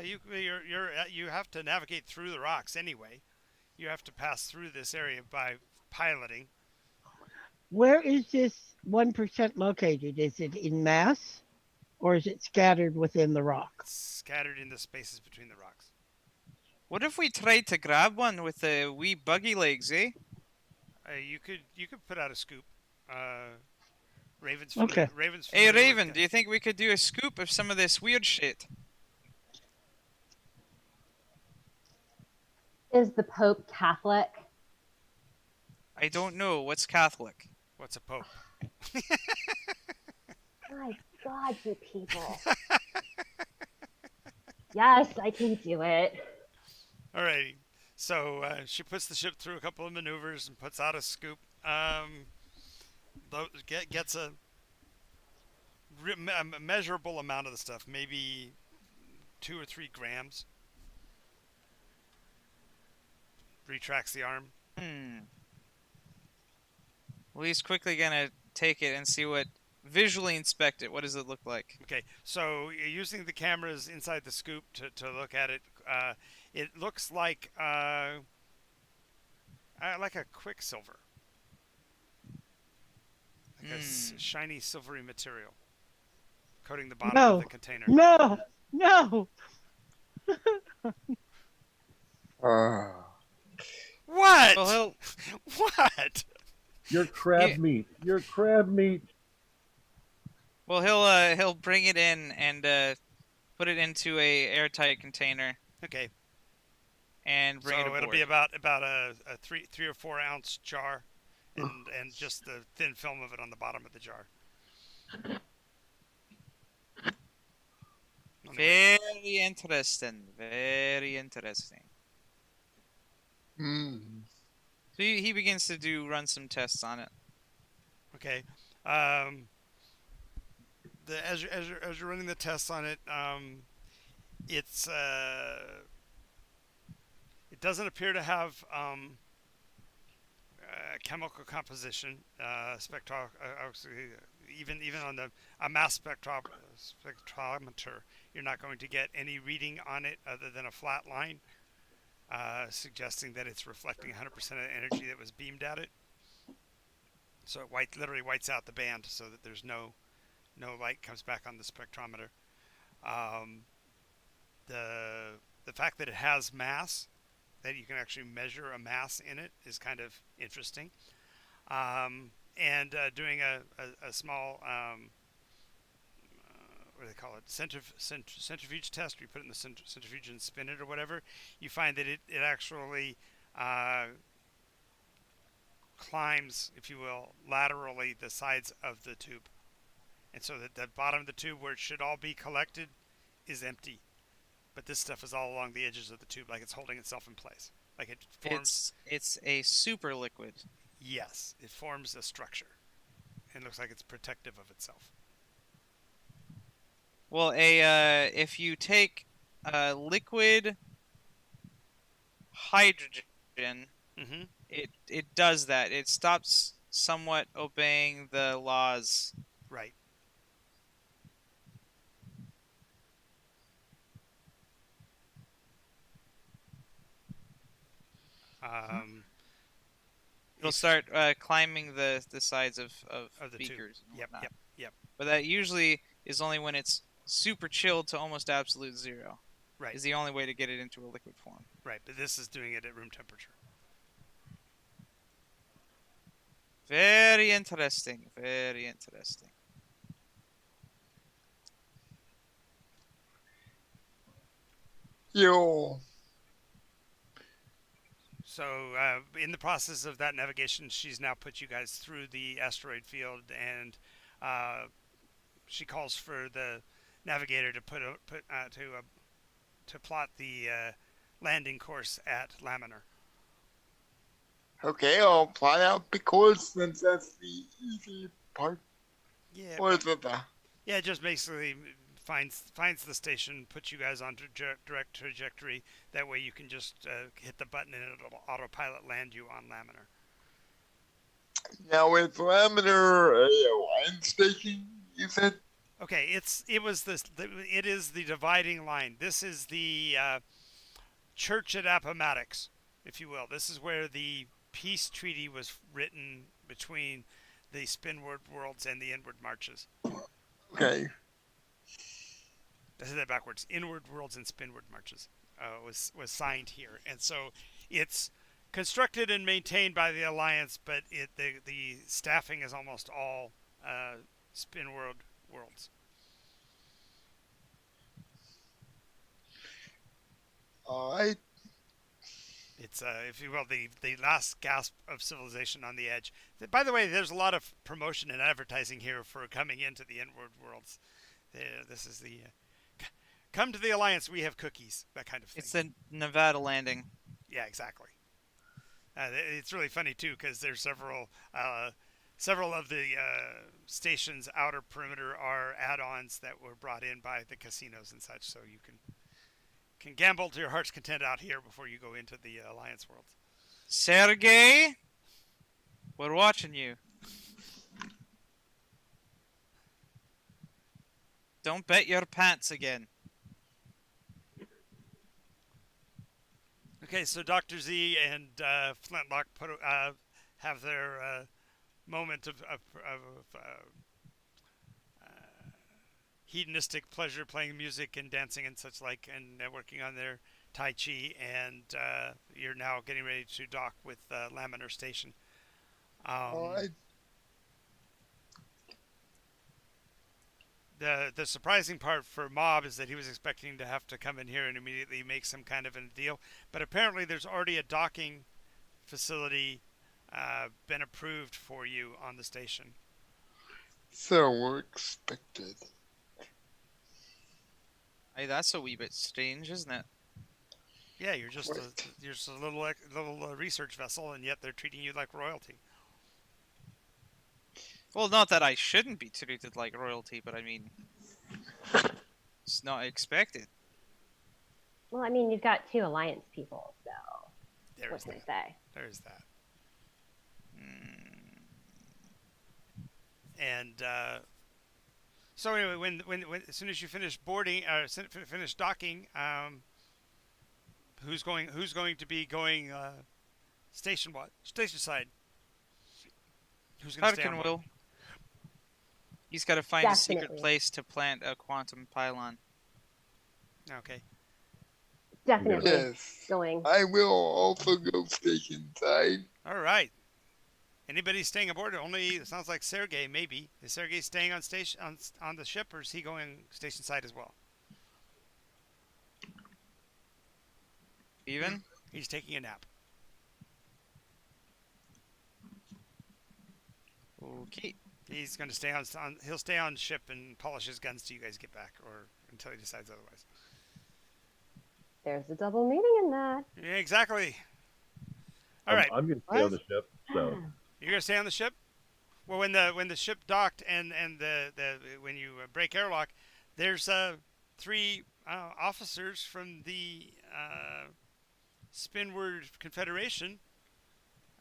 You have to navigate through the rocks anyway. You have to pass through this area by piloting. Where is this 1% located? Is it in mass or is it scattered within the rock? It's scattered in the spaces between the rocks. What if we tried to grab one with the wee buggy legs, eh? You could put out a scoop. Raven's Okay. Raven's Hey, familiar with Raven, that. do you think we could do a scoop of some of this weird shit? Is the Pope Catholic? I don't know. What's Catholic? What's a pope? My God, you people. Yes, I can do it. Alrighty. So she puts the ship through a couple of maneuvers and puts out a scoop. Gets a measurable amount of the stuff, maybe 2 or 3 grams. Retracts the arm. Well, he's quickly gonna take it and see visually inspect it. What does it look like? Okay, so you're using the cameras inside the scoop to look at it. It looks like like a quicksilver, like a shiny silvery material coating the bottom of No, the container. no, no. What? Well, he'll What? Your crab He- meat. Your crab meat. he'll bring it in and put it into a airtight container Okay. and bring it So aboard. it'll be about a 3 or 4 ounce jar, and just the thin film of it on the bottom of the jar. Very interesting. Very interesting. So he begins to run some tests on it. Okay. As you're running the tests on it, it's it doesn't appear to have chemical composition, even on a mass spectrometer, you're not going to get any reading on it other than a flat line, suggesting that it's reflecting 100% of the energy that was beamed at it. So it literally whites out the band, so that there's no light comes back on the spectrometer. The fact that it has mass, that you can actually measure a mass in it, is kind of interesting. And doing a small what do they call it, centrifuge test, where you put it in the centrifuge and spin it or whatever, you find that it actually climbs, if you will, laterally the sides of the tube, and so that the bottom of the tube, where it should all be collected, is empty, but this stuff is all along the edges of the tube, like it's holding itself in place, like it forms. It's a super liquid. Yes, it forms a structure. It looks like it's protective of itself. Well, if you take liquid hydrogen, Mm-hmm. it does that. It stops somewhat obeying the laws. Right. It'll start climbing the sides of the beakers. tube. And Yep. whatnot. Yep. But that usually is only when it's super chilled to almost absolute zero. Right. Is the only way to get it into a liquid form. Right. But this is doing it at room temperature. Very interesting. Very interesting. Yo. So, in the process of that navigation, she's now put you guys through the asteroid field, and she calls for the navigator to to plot the landing course at Laminar. Okay, I'll plot out the course since that's the easy part. Yeah. Or is it the... Yeah, it just basically finds the station, puts you guys on direct trajectory. That way you can just hit the button and it'll autopilot land you on Laminar. Now is Laminar a line station, you said? Okay, it is the dividing line. This is the church at Appomattox, if you will. This is where the peace treaty was written between the Spinward Worlds and the Inward Marches. Okay. I said that backwards. Inward Worlds and Spinward Marches was signed here, and so it's constructed and maintained by the Alliance, but the staffing is almost all Spinward Worlds. Alright. It's, if you will, the last gasp of civilization on the edge. By the way, there's a lot of promotion and advertising here for coming into the Inward Worlds. This is the come to the Alliance. We have cookies, that kind of thing. It's the Nevada landing. Yeah, exactly. It's really funny too, because there's several of the station's outer perimeter are add-ons that were brought in by the casinos and such, so you can gamble to your heart's content out here before you go into the Alliance world. Sergey, we're watching you. Don't bet your pants again. Okay, so Dr. Z and Flintlock have their moment of hedonistic pleasure, playing music and dancing and such like, and working on their Tai Chi. And you're now getting ready to dock with Laminar Station. All right. The surprising part for Mob is that he was expecting to have to come in here and immediately make some kind of a deal, but apparently there's already a docking facility been approved for you on the station. So we're expected. Hey, that's a wee bit strange, isn't it? Yeah, you're just Right. a little research vessel, and yet they're treating you like royalty. Well, not that I shouldn't be treated like royalty, but I mean, it's not expected. Well, I mean, you've got 2 Alliance people, so There's what can I that. say? There's that. Mm. And so anyway, when as soon as you finish boarding, finish docking, who's going to be going station side? Who's going to stay on Tarkin board? will. He's got to find a secret Definitely. place to plant a quantum pylon. Okay. Definitely Yes. going. I will also go station side. All right. Anybody staying aboard? Only it sounds like Sergey. Maybe is Sergey staying on station on the ship, or is he going station side as well? Even? He's taking a nap. Okay. He's going to stay on. He'll stay on ship and polish his guns till you guys get back, or until he decides otherwise. There's a double meaning in that. Yeah, exactly. All right. I'm going to stay on the ship. So You're going to stay on the ship. Well, when the ship docked and the when you break airlock, there's 3 officers from the Spinward Confederation,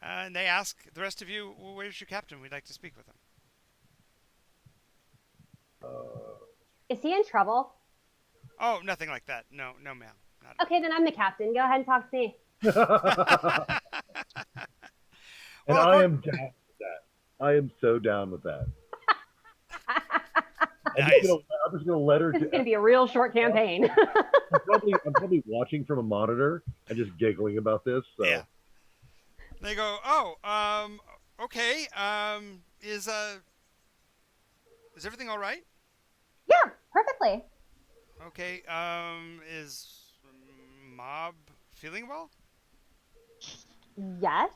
and they ask the rest of you, well, "Where's your captain? We'd like to speak with him." Is he in trouble? Oh, nothing like that. No, ma'am. Not Okay, then I'm the captain. Go ahead and talk to me. and Well, I am down with that. I am so down with that. Nice. I'm just gonna let her. This is going to be a real short campaign. I'm probably watching from a monitor and just giggling about this. So. Yeah. They go, "Oh, okay. Is everything all right? Yeah, perfectly. Okay. Is Mob feeling well? Yes.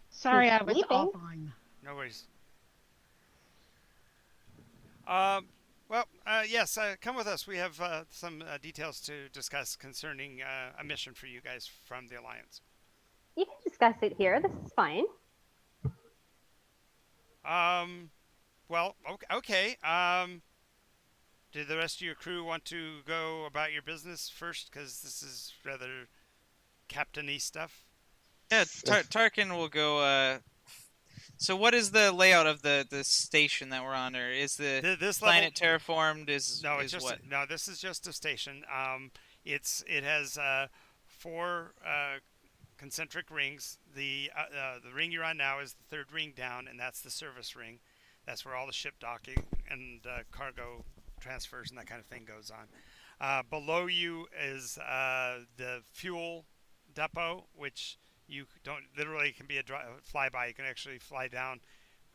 Sorry, He's I was sleeping. offline. No worries. Well, yes, come with us. We have some details to discuss concerning a mission for you guys from the Alliance. You can discuss it here. This is fine. Well, okay. Did the rest of your crew want to go about your business first? Because this is rather captain-y stuff. Yeah, Tarkin will go. So what is the layout of the station that we're on? Or is the This planet level, terraformed? Is no, is it's just what? no. This is just a station. It has 4 concentric rings. The ring you're on now is the 3rd ring down, and that's the service ring. That's where all the ship docking and cargo transfers and that kind of thing goes on. Below you is the fuel depot, which you don't literally can be a flyby. You can actually fly down,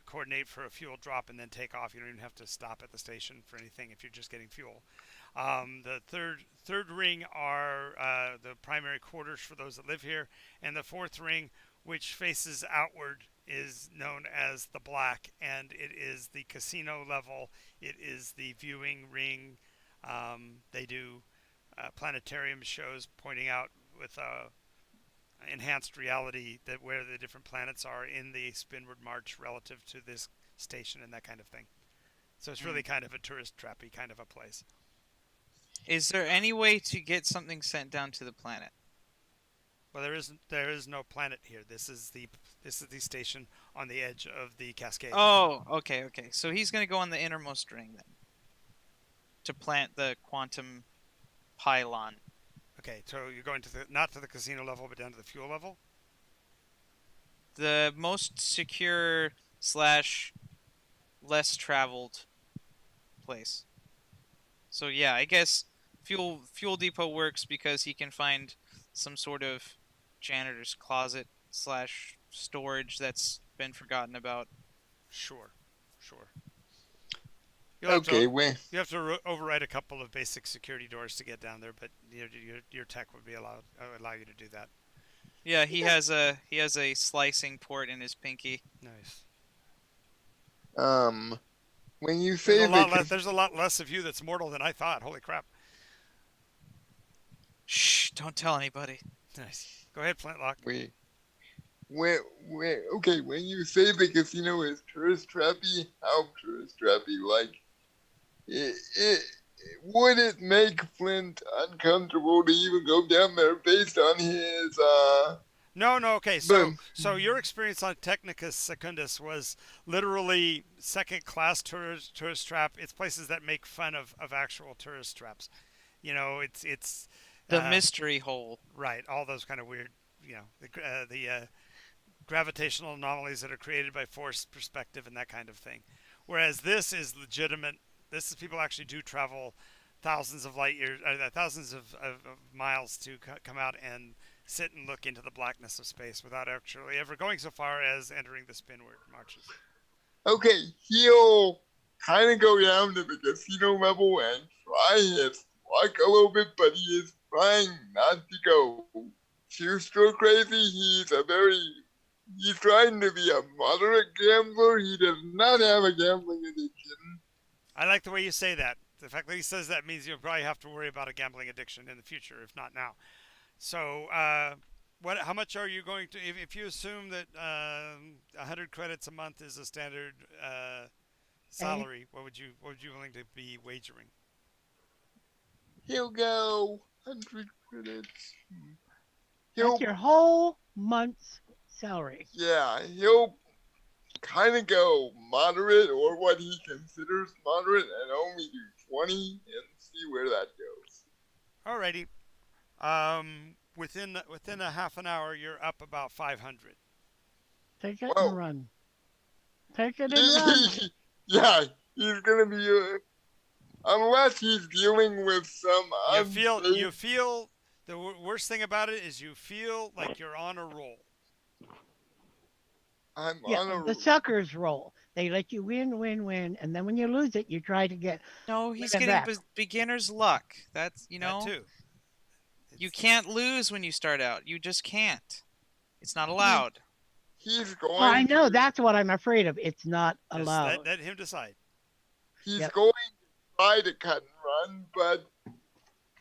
coordinate for a fuel drop, and then take off. You don't even have to stop at the station for anything if you're just getting fuel. The third ring are the primary quarters for those that live here, and the 4th ring, which faces outward, is known as the Black, and it is the casino level. It is the viewing ring. They do planetarium shows pointing out with enhanced reality that where the different planets are in the Spinward March relative to this station and that kind of thing. So it's really kind of a tourist trappy kind of a place. Is there any way to get something sent down to the planet? Well, there is no planet here. This is the station on the edge of the Cascade. Oh, okay. So he's gonna go on the innermost ring then, to plant the quantum pylon. Okay, so you're going to not to the casino level, but down to the fuel level. The most secure slash less traveled place. So yeah, I guess fuel depot works because he can find some sort of janitor's closet slash storage that's been forgotten about. Sure. Okay, You have to override a couple of basic security doors to get down there, but your tech would be allow you to do that. Yeah, he has a slicing port in his pinky. Nice. when you say There's a lot less of you that's mortal than I thought. Holy crap. Shh! Don't tell anybody. Nice. Go ahead, Flintlock. Wait. When you say the casino is tourist trappy, how tourist trappy? Like, it would it make Flint uncomfortable to even go down there based on his No, okay. So But- your experience on Technicus Secundus was literally second-class tourist trap. It's places that make fun of actual tourist traps. You know, it's The mystery hole. right. All those kind of weird, the gravitational anomalies that are created by force perspective and that kind of thing. Whereas this is legitimate. This is people actually do travel thousands of light years, thousands of miles to come out and sit and look into the blackness of space without actually ever going so far as entering the spinward marches. Okay, he'll kind of go down to the casino level and try his luck a little bit, but he is trying not to go too stroke crazy. He's trying to be a moderate gambler. He does not have a gambling addiction. I like the way you say that. The fact that he says that means you'll probably have to worry about a gambling addiction in the future, if not now. So, how much are you going to? If you assume that 100 credits a month is a standard salary, what would you willing to be wagering? He'll go 100 credits. That's your whole month's salary. Yeah, he'll kind of go moderate or what he considers moderate and only do 20 and see where that goes. Alrighty. Within a half an hour, you're up about 500. Take it Whoa. and run. Take it and run. Yeah, he's gonna be unless he's dealing with some. You feel the worst thing about it is you feel like you're on a roll. I'm Yeah, on a. the suckers roll. They let you win, and then when you lose it, you try to get. No, he's Look at getting that. beginner's luck. That's That too. You can't lose when you start out. You just can't. It's not allowed. He's going. Oh, I know. That's what I'm afraid of. It's not Just allowed. let him decide. He's Yep. going to try to cut and run, but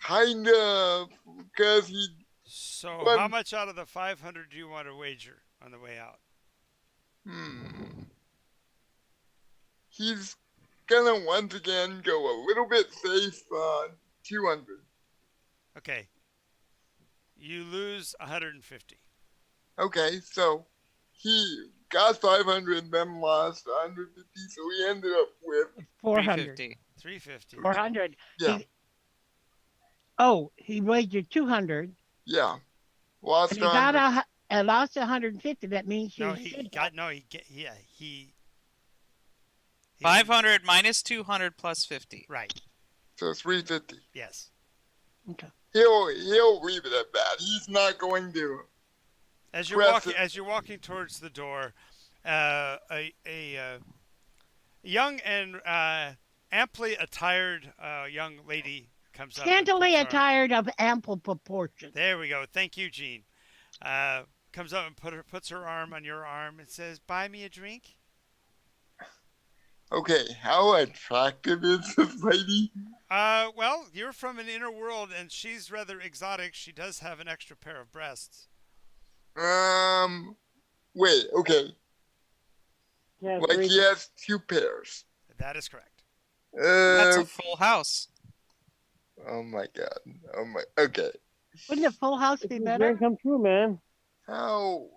kind of because he. So, Well- how much out of the 500 do you want to wager on the way out? He's gonna once again go a little bit safe. 200. Okay. You lose 150. Okay, so he got 500, then lost 150, so he ended up with 400. 350. 350. 400. yeah, He wagered 200. yeah, lost And he got 100. lost 150. That means No, he he should got no. He 500 minus 200 plus 50. Right. So 350. Yes. Okay. He'll leave it at that. He's not going to. As you're walking towards the door, a young and amply attired young lady comes up. and Scantily puts her- attired of ample proportions. There we go. Thank you, Jean. Comes up and puts her arm on your arm and says, "Buy me a drink." Okay, how attractive is this lady? Well, you're from an inner world, and she's rather exotic. She does have an extra pair of breasts. Wait, okay. Yeah, Like he has 2 pairs. That is correct. That's a full house. Oh my god. Okay. Wouldn't a full house be better? Come true, man. How?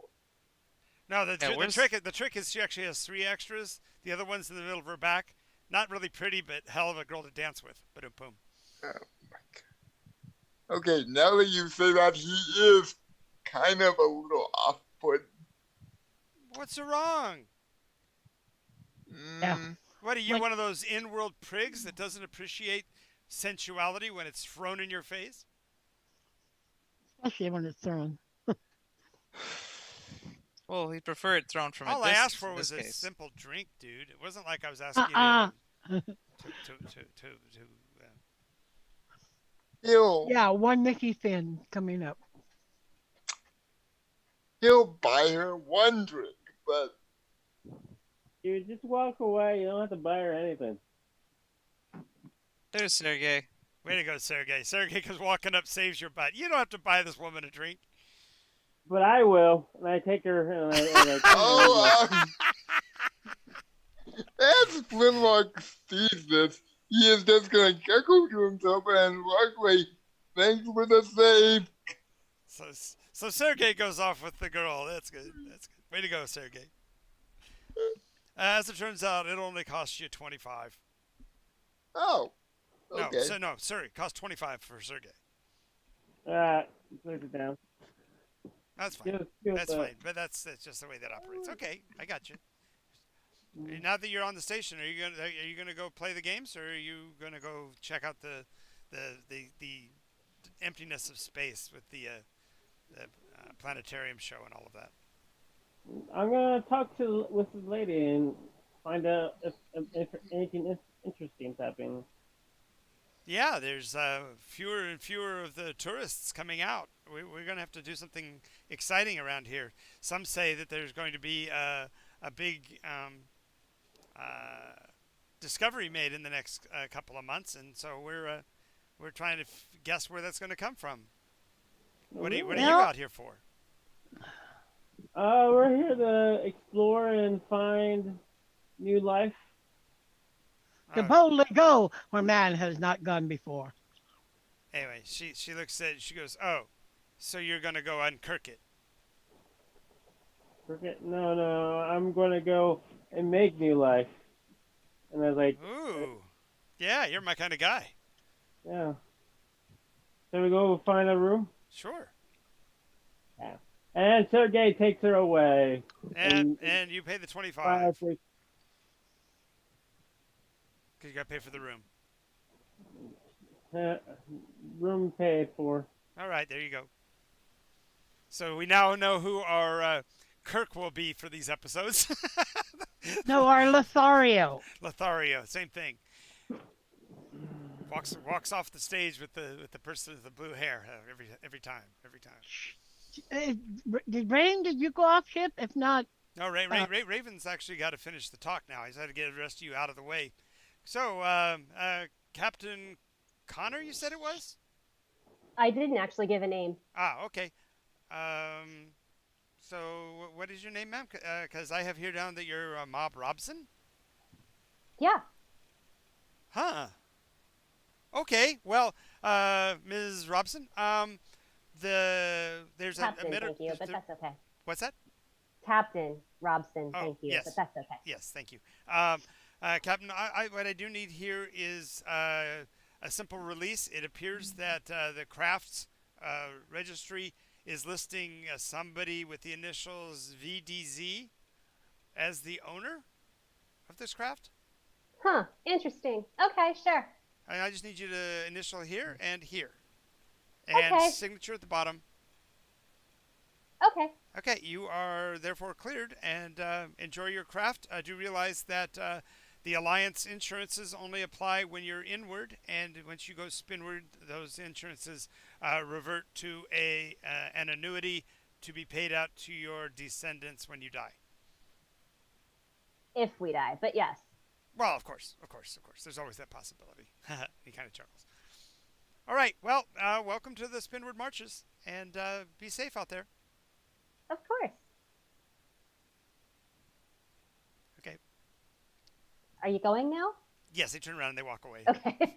No, the where's- trick is she actually has 3 extras. The other one's in the middle of her back. Not really pretty, but hell of a girl to dance with. Boom, boom. Oh my god. Okay, now that you say that, he is kind of a little off-put. What's so wrong? Yeah. What are you, Like- one of those in-world prigs that doesn't appreciate sensuality when it's thrown in your face? Especially when it's thrown. Well, he preferred thrown from a All I asked distance for in was this a case. simple drink, dude. It wasn't like I was asking Uh-uh. you to He'll Yeah, one Mickey Finn coming up. buy her one drink, but Dude, just walk away. You don't have to buy her anything. There's Sergey. Way to go, Sergey. Sergey, because walking up saves your butt. You don't have to buy this woman a drink. But I will, and I take her and I oh, as Flintlock sees this, he is just gonna chuckle to himself and walk away. Thanks for the save. So Sergey goes off with the girl. That's good. That's good. Way to go, Sergey. As it turns out, it only costs you 25. Oh, okay. No, sorry, it costs 25 for Sergey. Put it down. That's fine. That's fine. But that's just the way that operates. Okay, I got you. Now that you're on the station, are you gonna go play the games, or are you gonna go check out the emptiness of space with the planetarium show and all of that? I'm gonna talk with this lady and find out if anything interesting is happening. Yeah, there's fewer and fewer of the tourists coming out. We're going to have to do something exciting around here. Some say that there's going to be a big discovery made in the next couple of months, and so we're trying to guess where that's going to come from. What are you out here for? We're here to explore and find new life. To boldly go where man has not gone before. Anyway, she looks at it, she goes, "Oh, so you're going to go unkirk it." No, I'm gonna go and make new life. And I was like, "Ooh, yeah, you're my kind of guy." yeah. Shall we go find a room? Sure. Yeah. And Sergey takes her away. And you pay the 25 because you got to pay for the room. Room paid for. All right, there you go. So we now know who our Kirk will be for these episodes. No, our Lothario. Lothario, same thing. Walks off the stage with the person with the blue hair every time. Did you go off ship? If not, No, Raven's actually got to finish the talk now. He's had to get the rest of you out of the way. So, Captain Connor, you said it was? I didn't actually give a name. Ah, okay. So what is your name, ma'am? Because I have here down that you're Mob Robson. Yeah. Huh. Okay. Well, Ms. Robson, there's Captain, thank you, but that's okay. What's that? Captain Robson, Oh, thank you, yes. but that's okay. Yes, thank you. Captain, what I do need here is a simple release. It appears that the crafts registry is listing somebody with the initials VDZ as the owner of this craft. Huh, interesting. Okay, sure. I just need you to initial here and here. And Okay. signature at the bottom. Okay. Okay, you are therefore cleared, and enjoy your craft. I do realize that the Alliance insurances only apply when you're inward, and once you go spinward, those insurances revert to an annuity to be paid out to your descendants when you die. If we die, but yes. Well, of course. There's always that possibility. He kind of chuckles. All right, well, welcome to the Spinward Marches, and be safe out there. Of course. Okay. Are you going now? Yes, they turn around and they walk away. Okay.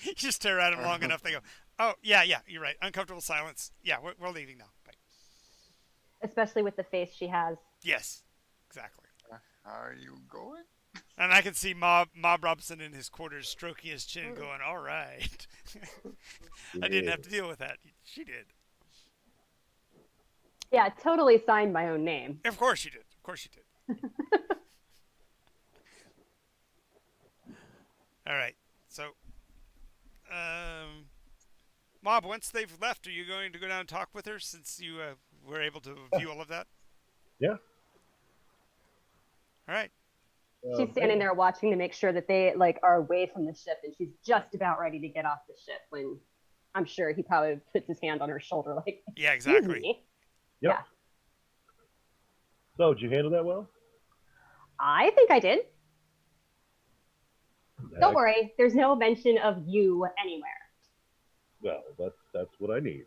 You just stare at them long enough, they go, "Oh, yeah, you're right. Uncomfortable silence. Yeah, we're leaving now. Bye." Especially with the face she has. Yes, exactly. Are you going? And I can see Mob Robson in his quarters stroking his chin, going, "All right." I didn't have to deal with that. She did. Yeah, totally signed my own name. Of course you did. Of course you did. All right. So, Mob, once they've left, are you going to go down and talk with her since you were able to view all of that? Yeah. All right. She's standing there watching to make sure that they like are away from the ship, and she's just about ready to get off the ship when I'm sure he probably puts his hand on her shoulder, like, Yeah, "Excuse exactly. me." Yep. Yeah. So, did you handle that well? I think I did. Don't worry, there's no mention of you anywhere. Well, that's what I need.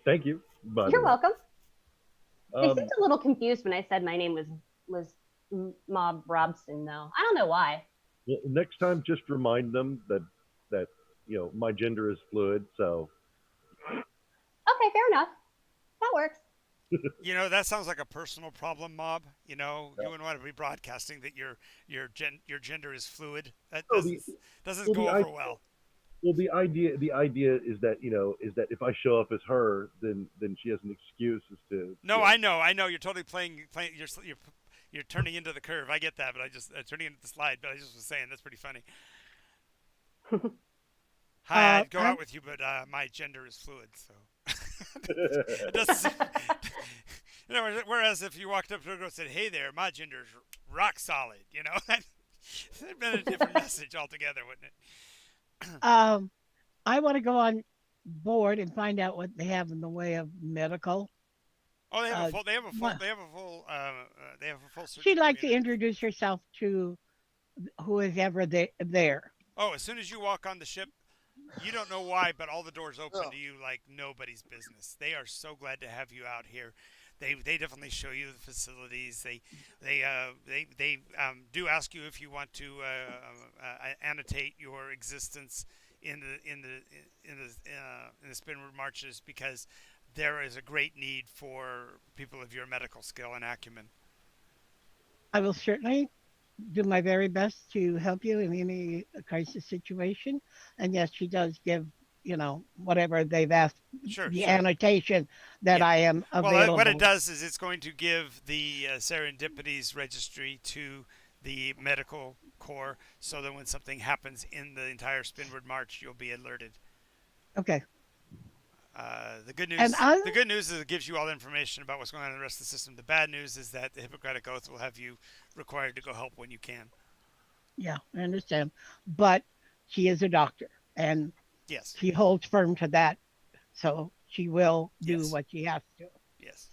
Thank you. You're welcome. They Um, seemed a little confused when I said my name was Mob Robson, though. I don't know why. well, next time, just remind them that my gender is fluid. So Okay, fair enough. That works. That sounds like a personal problem, Mob. You wouldn't want to be broadcasting that your gender is fluid. That doesn't go over well. Well, the idea is that if I show up as her, then she has an excuse as to. No, I know. You're totally playing. You're turning into the curve. I get that, but I just turning into the slide. But I just was saying that's pretty funny. Hi, I'd go out with you, but my gender is fluid, so. It doesn't. Whereas if you walked up to a girl and said, "Hey there, my gender is rock solid," it'd been a different message altogether, wouldn't it? I want to go on board and find out what they have in the way of medical. Oh, they have a full. She'd like to introduce herself to who is ever there. Oh, as soon as you walk on the ship, you don't know why, but all the doors open to you like nobody's business. They are so glad to have you out here. They definitely show you the facilities. They do ask you if you want to annotate your existence in the Spinward Marches, because there is a great need for people of your medical skill and acumen. I will certainly do my very best to help you in any crisis situation. And yes, she does give, whatever they've asked, annotation that I am available. Well, what it does is it's going to give the Serendipities registry to the medical corps, so that when something happens in the entire Spinward March, you'll be alerted. Okay. The good news is it gives you all the information about what's going on in the rest of the system. The bad news is that the Hippocratic Oath will have you required to go help when you can. Yeah, I understand. But she is a doctor, and yes, she holds firm to that. So she will do what she has to. Yes.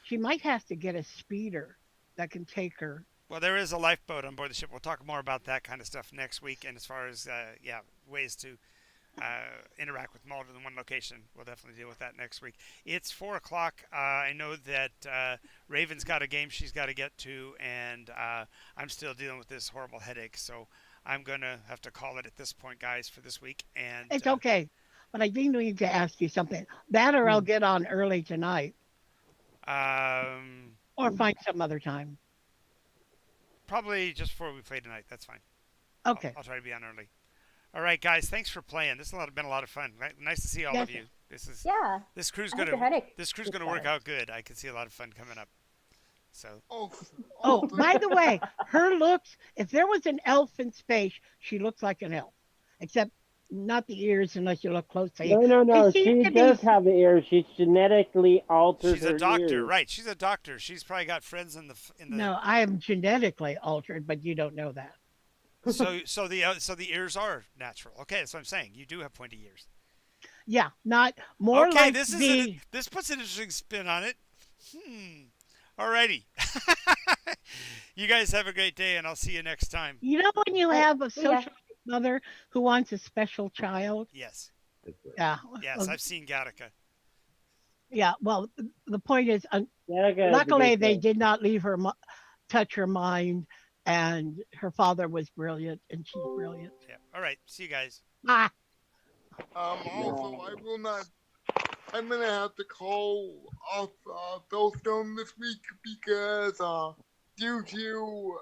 She might have to get a speeder that can take her. Well, there is a lifeboat on board the ship. We'll talk more about that kind of stuff next week. And as far as, ways to interact with more than one location, we'll definitely deal with that next week. It's 4 o'clock. I know that Raven's got a game she's got to get to, and I'm still dealing with this horrible headache. So I'm going to have to call it at this point, guys, for this week. And it's okay. But I do need to ask you something. That or I'll get on early tonight. Or find some other time. Probably just before we play tonight. That's fine. Okay. I'll try to be on early. All right, guys. Thanks for playing. This has been a lot of fun. Nice to see all of you. This crew's gonna work out good. I can see a lot of fun coming up. So. Oh, by the way, her looks. If there was an elf in space, she looks like an elf, except not the ears unless you look closely. No. She does have the ears. She's genetically altered. She's a doctor, right? She's a doctor. She's probably got friends in the. No, I am genetically altered, but you don't know that. So the ears are natural. Okay, that's what I'm saying. You do have pointy ears. Yeah, not more okay, like this puts an interesting spin on it. Alrighty. You guys have a great day, and I'll see you next time. You know when you have a social mother who wants a special child? Yes. Yeah. Yes, I've seen Gattaca. Yeah, well, the point is, luckily they did not leave her touch her mind, and her father was brilliant, and she's brilliant. Yeah. All right. See you guys. Ah. Also, I will not. I'm gonna have to call off Bellstone this week because due to